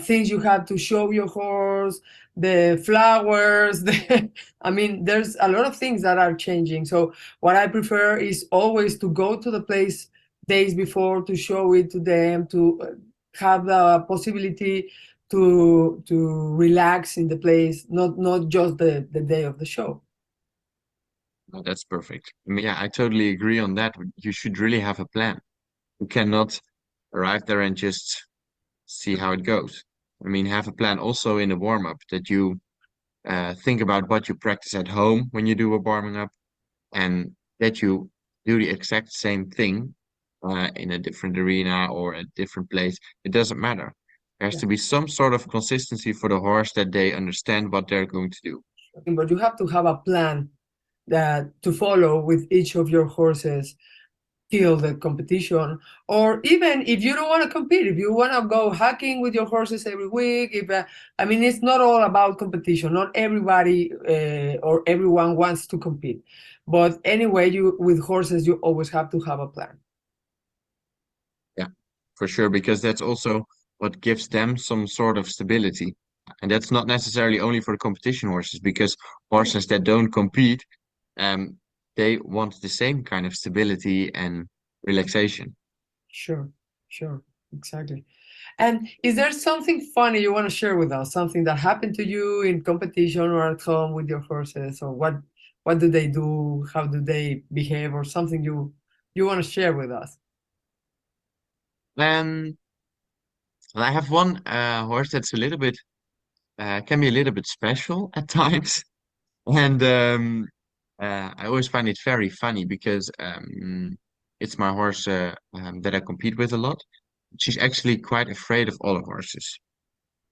things you have to show your horse, the flowers. I mean, there's a lot of things that are changing. So what I prefer is always to go to the place days before to show it to them, to have the possibility to relax in the place, not just the day of the show. Oh, that's perfect. I mean, yeah, I totally agree on that. You should really have a plan. You cannot arrive there and just see how it goes. I mean, have a plan also in the warm-up that you think about what you practice at home when you do a warming up and that you do the exact same thing in a different arena or a different place. It doesn't matter. There has to be some sort of consistency for the horse that they understand what they're going to do. But you have to have a plan that to follow with each of your horses till the competition, or even if you don't want to compete, if you want to go hiking with your horses every week, if I mean, it's not all about competition. Not everybody or everyone wants to compete, but anyway, you with horses you always have to have a plan. Yeah, for sure, because that's also what gives them some sort of stability. And that's not necessarily only for the competition horses, because horses that don't compete, they want the same kind of stability and relaxation. Sure, exactly. And is there something funny you want to share with us? Something that happened to you in competition or at home with your horses, or what do they do? How do they behave, or something you want to share with us? And I have one horse that's a little bit can be a little bit special at times, and I always find it very funny because it's my horse that I compete with a lot. She's actually quite afraid of other horses.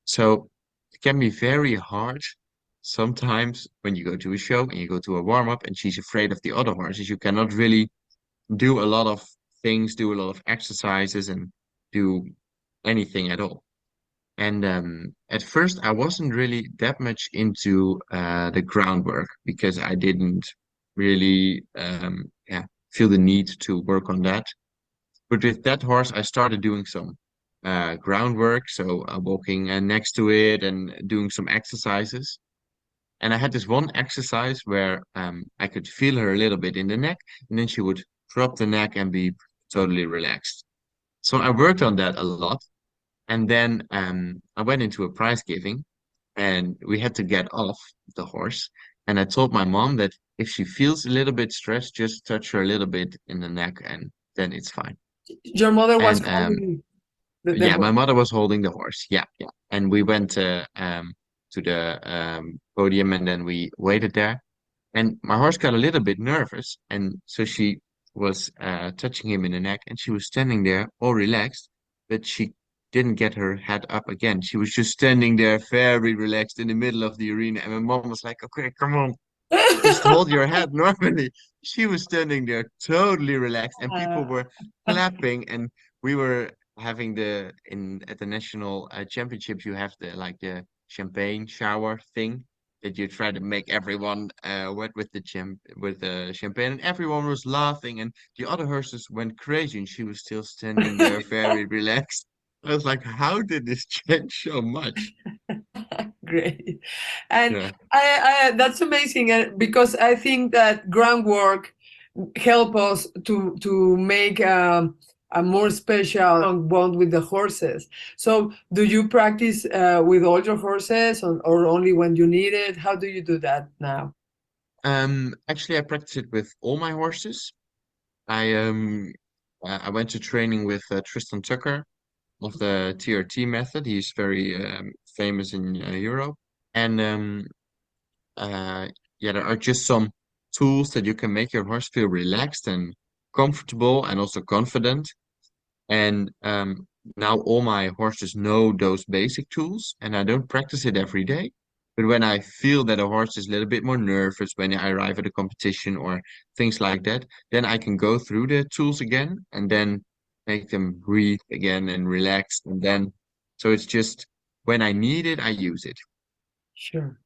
So it can be very hard sometimes when you go to a show and you go to a warm-up and she's afraid of the other horses. You cannot really do a lot of things, do a lot of exercises and do anything at all. And at first I wasn't really that much into the groundwork because I didn't really feel the need to work on that. But with that horse, I started doing some groundwork, so walking next to it and doing some exercises. And I had this one exercise where I could feel her a little bit in the neck, and then she would drop the neck and be totally relaxed. So I worked on that a lot. And then I went into a prize giving, and we had to get off the horse. And I told my mom that if she feels a little bit stressed, just touch her a little bit in the neck, and then it's fine. Your mother was And holding the yeah, my horse. mother was holding the horse. Yeah, yeah. And we went to the podium, and then we waited there. And my horse got a little bit nervous, and so she was touching him in the neck, and she was standing there all relaxed, but she didn't get her head up again. She was just standing there very relaxed in the middle of the arena, and my mom was like, "Okay, come on, just hold your head normally." She was standing there totally relaxed, and people were clapping, and we were having at the national championships, you have the champagne shower thing that you try to make everyone wet with the champagne, and everyone was laughing, and the other horses went crazy, and she was still standing there very relaxed. I was like, how did this change so much? Great. And Yeah. that's amazing, because I think that groundwork help us to make a more special bond with the horses. So do you practice with all your horses, or only when you need it? How do you do that now? Actually, I practice it with all my horses. I went to training with Tristan Tucker of the TRT method. He's very famous in Europe. And yeah, there are just some tools that you can make your horse feel relaxed and comfortable and also confident. And now all my horses know those basic tools, and I don't practice it every day. But when I feel that a horse is a little bit more nervous when I arrive at a competition or things like that, then I can go through the tools again and then make them breathe again and relax. And then, so it's just when I need it, I use it. Sure.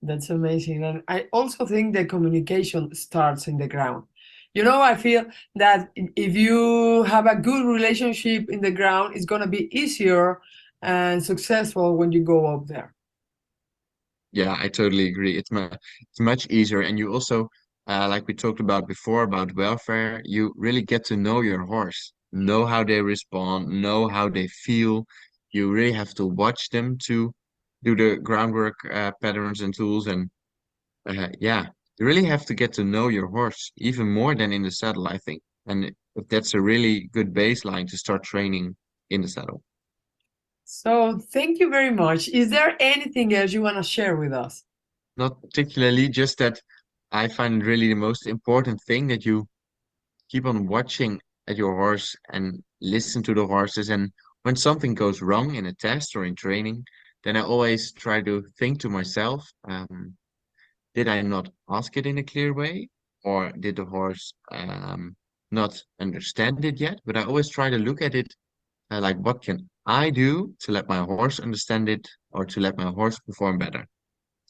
That's amazing. And I also think the communication starts in the ground. I feel that if you have a good relationship in the ground, it's going to be easier and successful when you go up there. Yeah, I totally agree. It's much easier, and you also, like we talked about before about welfare, you really get to know your horse, know how they respond, know how they feel. You really have to watch them to do the groundwork patterns and tools, and yeah, you really have to get to know your horse even more than in the saddle, I think. And that's a really good baseline to start training in the saddle. So thank you very much. Is there anything else you want to share with us? Not particularly, just that I find really the most important thing that you keep on watching at your horse and listen to the horses. And when something goes wrong in a test or in training, then I always try to think to myself, did I not ask it in a clear way? Or did the horse not understand it yet? But I always try to look at it like, what can I do to let my horse understand it or to let my horse perform better?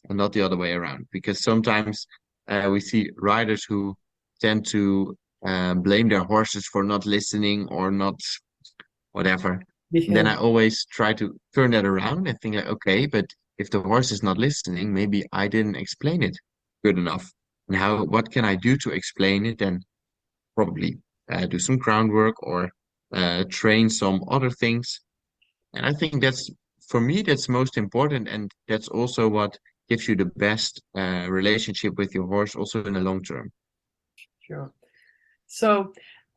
And not the other way around. Because sometimes we see riders who tend to blame their horses for not listening or not whatever. Then I always try to turn that around and think like, okay, but if the horse is not listening, maybe I didn't explain it good enough. And what can I do to explain it? And probably do some groundwork or train some other things. And I think for me, that's most important. And that's also what gives you the best relationship with your horse, also in the long term. Sure. So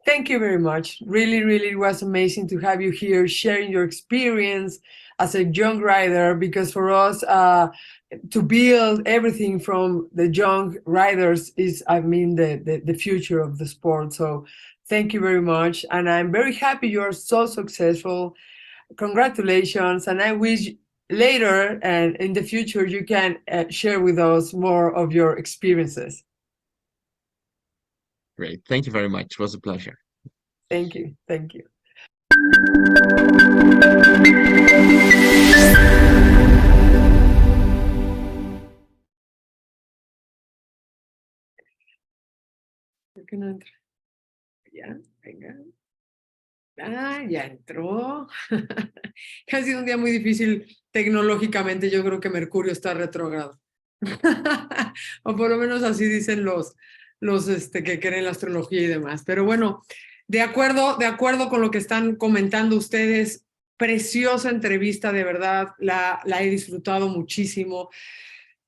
thank you very much. Really, really, it was amazing to have you here sharing your experience as a young rider, because for us to build everything from the young riders is, the future of the sport. So thank you very much. And I'm very happy you are so successful. Congratulations. And I wish later and in the future you can share with us more of your experiences. Great. Thank you very much. It was a pleasure. Thank you. Thank you. ¿Por qué no entra? Ya, venga. Ah, ya entró. Ha sido un día muy difícil tecnológicamente. Yo creo que Mercurio está retrógrado. O por lo menos así dicen los que creen la astrología y demás. Pero bueno, de acuerdo con lo que están comentando ustedes, preciosa entrevista, de verdad, la he disfrutado muchísimo.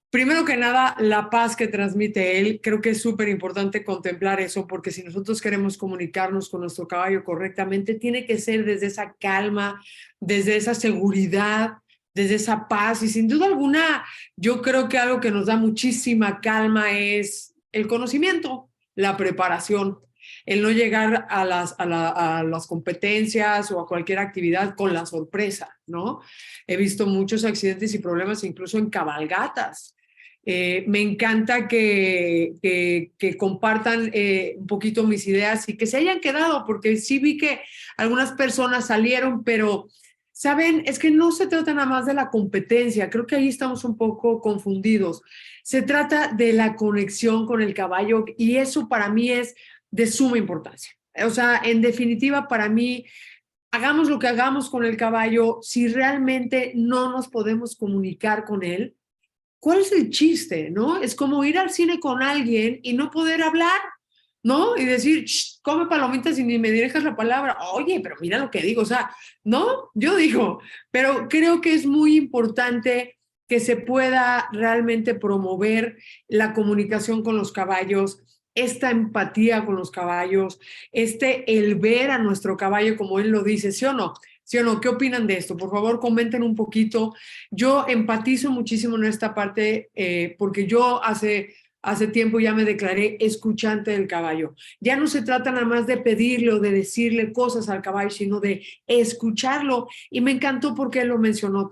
Primero que nada, la paz que transmite él, creo que es súper importante contemplar eso, porque si nosotros queremos comunicarnos con nuestro caballo correctamente, tiene que ser desde esa calma, desde esa seguridad, desde esa paz. Y sin duda alguna, yo creo que algo que nos da muchísima calma es el conocimiento, la preparación, el no llegar a las competencias o a cualquier actividad con la sorpresa, ¿no? He visto muchos accidentes y problemas incluso en cabalgatas. Me encanta que compartan un poquito mis ideas y que se hayan quedado, porque sí vi que algunas personas salieron, pero, ¿saben? Es que no se trata nada más de la competencia, creo que ahí estamos un poco confundidos. Se trata de la conexión con el caballo y eso para mí es de suma importancia. O sea, en definitiva, para mí, hagamos lo que hagamos con el caballo, si realmente no nos podemos comunicar con él, ¿cuál es el chiste, no? Es como ir al cine con alguien y no poder hablar, ¿no? Y decir, come palomitas y ni me dirijas la palabra. Oye, pero mira lo que digo, o sea, ¿no? Yo digo, pero creo que es muy importante que se pueda realmente promover la comunicación con los caballos, esta empatía con los caballos, el ver a nuestro caballo como él lo dice, ¿sí o no? ¿Sí o no? ¿Qué opinan de esto? Por favor, comenten un poquito. Yo empatizo muchísimo en esta parte porque yo hace tiempo ya me declaré escuchante del caballo. Ya no se trata nada más de pedirle o de decirle cosas al caballo, sino de escucharlo. Y me encantó porque él lo mencionó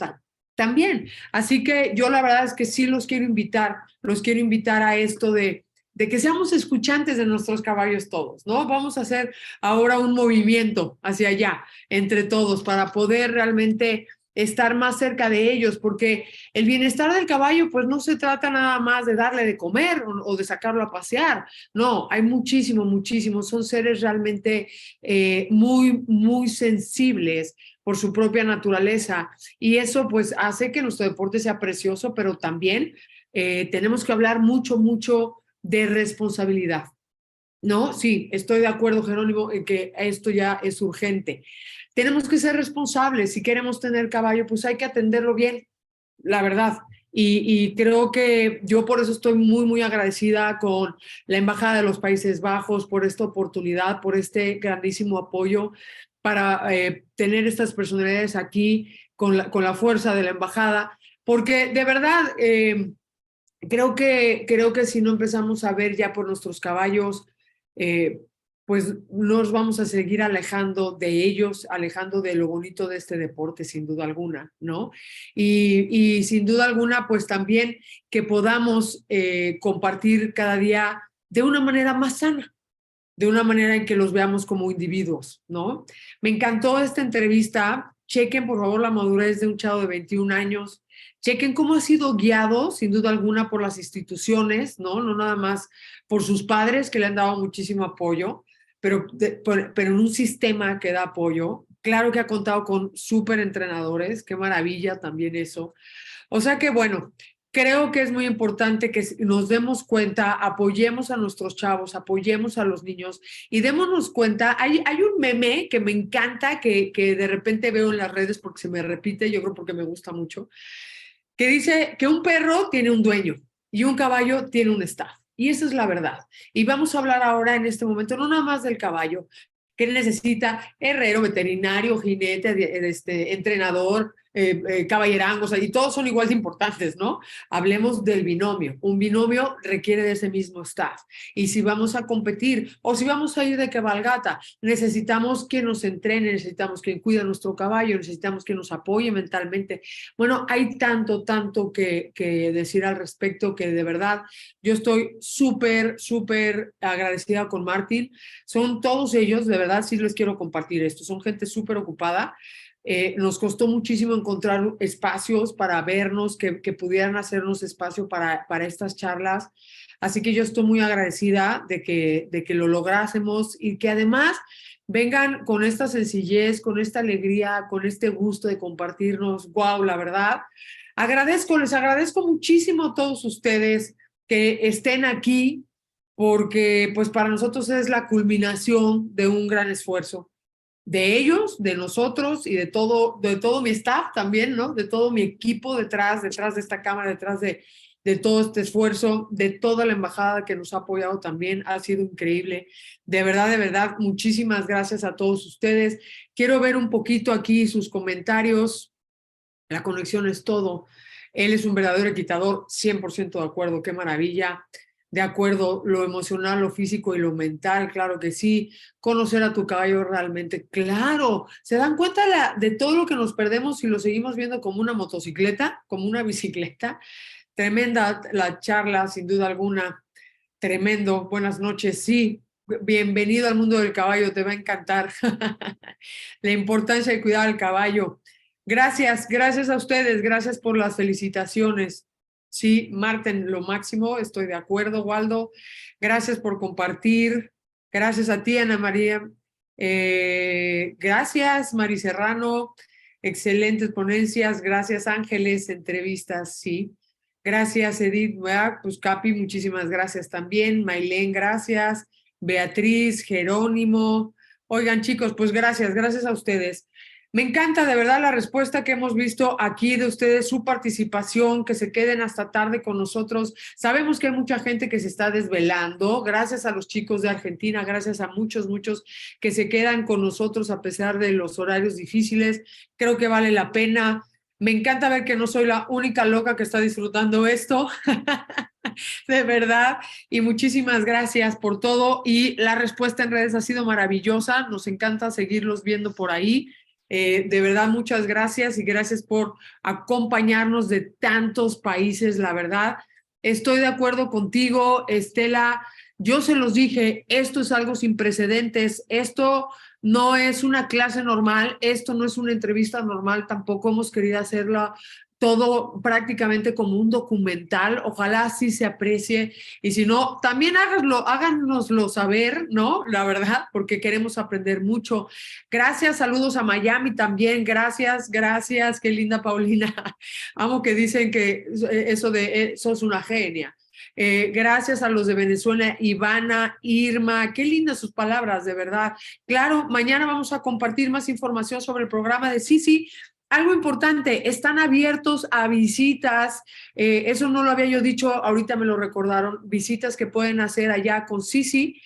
también. Así que yo la verdad es que sí los quiero invitar a esto de que seamos escuchantes de nuestros caballos todos, ¿no? Vamos a hacer ahora un movimiento hacia allá, entre todos, para poder realmente estar más cerca de ellos, porque el bienestar del caballo, pues no se trata nada más de darle de comer o de sacarlo a pasear, no, hay muchísimo, son seres realmente muy, muy sensibles por su propia naturaleza, y eso pues hace que nuestro deporte sea precioso, pero también tenemos que hablar mucho de responsabilidad, ¿no? Sí, estoy de acuerdo, Jerónimo, en que esto ya es urgente. Tenemos que ser responsables. Si queremos tener caballo, pues hay que atenderlo bien, la verdad. Y creo que yo por eso estoy muy agradecida con la Embajada de los Países Bajos por esta oportunidad, por este grandísimo apoyo para tener estas personalidades aquí con la fuerza de la Embajada, porque de verdad creo que si no empezamos a ver ya por nuestros caballos, pues nos vamos a seguir alejando de ellos, alejando de lo bonito de este deporte, sin duda alguna, ¿no? Y sin duda alguna, pues también que podamos compartir cada día de una manera más sana, de una manera en que los veamos como individuos, ¿no? Me encantó esta entrevista. Chequen, por favor, la madurez de un chavo de 21 años. Chequen cómo ha sido guiado, sin duda alguna, por las instituciones, ¿no? No nada más por sus padres, que le han dado muchísimo apoyo, pero en un sistema que da apoyo. Claro que ha contado con súper entrenadores, qué maravilla también eso. O sea que, bueno, creo que es muy importante que nos demos cuenta, apoyemos a nuestros chavos, apoyemos a los niños y démonos cuenta. Hay un meme que me encanta, que de repente veo en las redes porque se me repite, yo creo porque me gusta mucho, que dice que un perro tiene un dueño y un caballo tiene un staff. Y esa es la verdad. Y vamos a hablar ahora en este momento no nada más del caballo, que necesita herrero, veterinario, jinete, entrenador, caballerango, o sea, y todos son igual de importantes, ¿no? Hablemos del binomio. Un binomio requiere de ese mismo staff. Y si vamos a competir o si vamos a ir de cabalgata, necesitamos que nos entrene, necesitamos que cuide a nuestro caballo, necesitamos que nos apoye mentalmente. Bueno, hay tanto que decir al respecto que de verdad yo estoy súper agradecida con Marten. Son todos ellos, de verdad, sí les quiero compartir esto. Son gente súper ocupada. Nos costó muchísimo encontrar espacios para vernos, que pudieran hacernos espacio para estas charlas. Así que yo estoy muy agradecida de que lo lográsemos y que además vengan con esta sencillez, con esta alegría, con este gusto de compartirnos. Wow, la verdad. Les agradezco muchísimo a todos ustedes que estén aquí, porque pues para nosotros es la culminación de un gran esfuerzo. de ellos, de nosotros y de todo mi staff también, ¿no? De todo mi equipo detrás de esta cámara, detrás de todo este esfuerzo, de toda la embajada que nos ha apoyado también. Ha sido increíble. De verdad, muchísimas gracias a todos ustedes. Quiero ver un poquito aquí sus comentarios. La conexión es todo. Él es un verdadero equitador, 100% de acuerdo, qué maravilla. De acuerdo, lo emocional, lo físico y lo mental, claro que sí. Conocer a tu caballo realmente, claro. ¿Se dan cuenta de todo lo que nos perdemos si lo seguimos viendo como una motocicleta, como una bicicleta? Tremenda la charla, sin duda alguna. Tremendo. Buenas noches, sí. Bienvenido al mundo del caballo, te va a encantar. La importancia de cuidar al caballo. Gracias a ustedes, gracias por las felicitaciones. Sí, Marten, lo máximo, estoy de acuerdo, Waldo. Gracias por compartir. Gracias a ti, Ana María. Gracias, Mari Serrano. Excelentes ponencias. Gracias, Ángeles. Entrevistas, sí. Gracias, Edith. Pues Capi, muchísimas gracias también. Mailén, gracias. Beatriz, Jerónimo. Oigan, chicos, pues gracias a ustedes. Me encanta de verdad la respuesta que hemos visto aquí de ustedes, su participación, que se queden hasta tarde con nosotros. Sabemos que hay mucha gente que se está desvelando. Gracias a los chicos de Argentina, gracias a muchos que se quedan con nosotros a pesar de los horarios difíciles. Creo que vale la pena. Me encanta ver que no soy la única loca que está disfrutando esto. De verdad, y muchísimas gracias por todo. Y la respuesta en redes ha sido maravillosa. Nos encanta seguirlos viendo por ahí. De verdad, muchas gracias y gracias por acompañarnos de tantos países, la verdad. Estoy de acuerdo contigo, Estela. Yo se los dije, esto es algo sin precedentes, esto no es una clase normal, esto no es una entrevista normal, tampoco hemos querido hacerla todo prácticamente como un documental. Ojalá sí se aprecie y si no, también háganoslo saber, ¿no? La verdad, porque queremos aprender mucho. Gracias, saludos a Miami también, gracias, qué linda Paulina. Amo que dicen que eso de sos una genia. Gracias a los de Venezuela, Ivana, Irma, qué lindas sus palabras, de verdad. Claro, mañana vamos a compartir más información sobre el programa de Cissy. Algo importante, están abiertos a visitas, eso no lo había yo dicho, ahorita me lo recordaron, visitas que pueden hacer allá con Cissy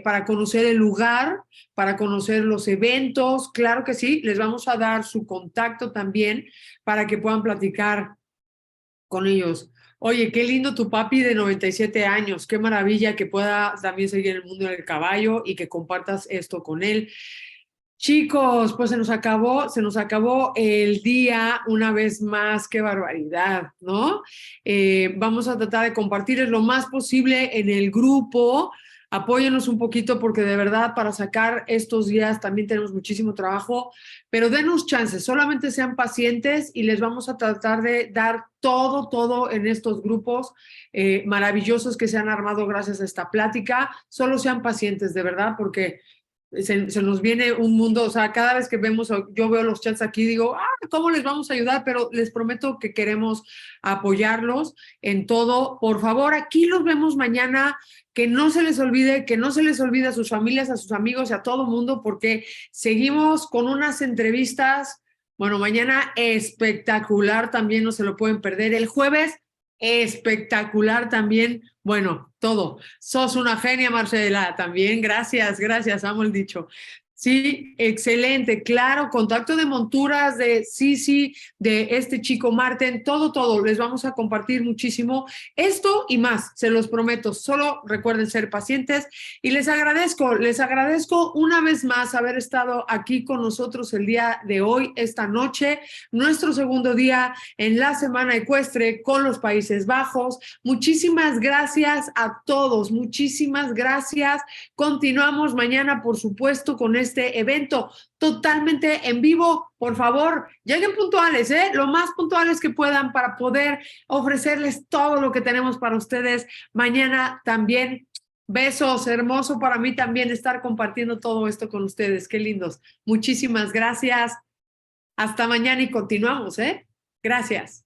para conocer el lugar, para conocer los eventos, claro que sí, les vamos a dar su contacto también para que puedan platicar con ellos. Oye, qué lindo tu papi de 97 años, qué maravilla que pueda también seguir en el mundo del caballo y que compartas esto con él. Chicos, pues se nos acabó el día una vez más, qué barbaridad, ¿no? Vamos a tratar de compartir lo más posible en el grupo. Apóyenos un poquito porque de verdad para sacar estos días también tenemos muchísimo trabajo, pero denos chances, solamente sean pacientes y les vamos a tratar de dar todo en estos grupos maravillosos que se han armado gracias a esta plática. Solo sean pacientes, de verdad, porque se nos viene un mundo, o sea, cada vez que yo veo los chats aquí, digo, ¿cómo les vamos a ayudar? Pero les prometo que queremos apoyarlos en todo. Por favor, aquí los vemos mañana, que no se les olvide a sus familias, a sus amigos y a todo mundo, porque seguimos con unas entrevistas, bueno, mañana espectacular, también no se lo pueden perder. El jueves, espectacular también. Bueno, todo. Sos una genia, Marcela, también. Gracias, amo el dicho. Sí, excelente, claro, contacto de monturas de Cissy, de este chico Marten, todo, les vamos a compartir muchísimo esto y más, se los prometo, solo recuerden ser pacientes y les agradezco una vez más haber estado aquí con nosotros el día de hoy, esta noche, nuestro segundo día en la Semana Ecuestre con los Países Bajos. Muchísimas gracias a todos, muchísimas gracias. Continuamos mañana, por supuesto, con este evento totalmente en vivo. Por favor, lleguen puntuales, lo más puntuales que puedan para poder ofrecerles todo lo que tenemos para ustedes mañana también. Besos, hermoso para mí también estar compartiendo todo esto con ustedes. Qué lindos. Muchísimas gracias. Hasta mañana y continuamos, Gracias.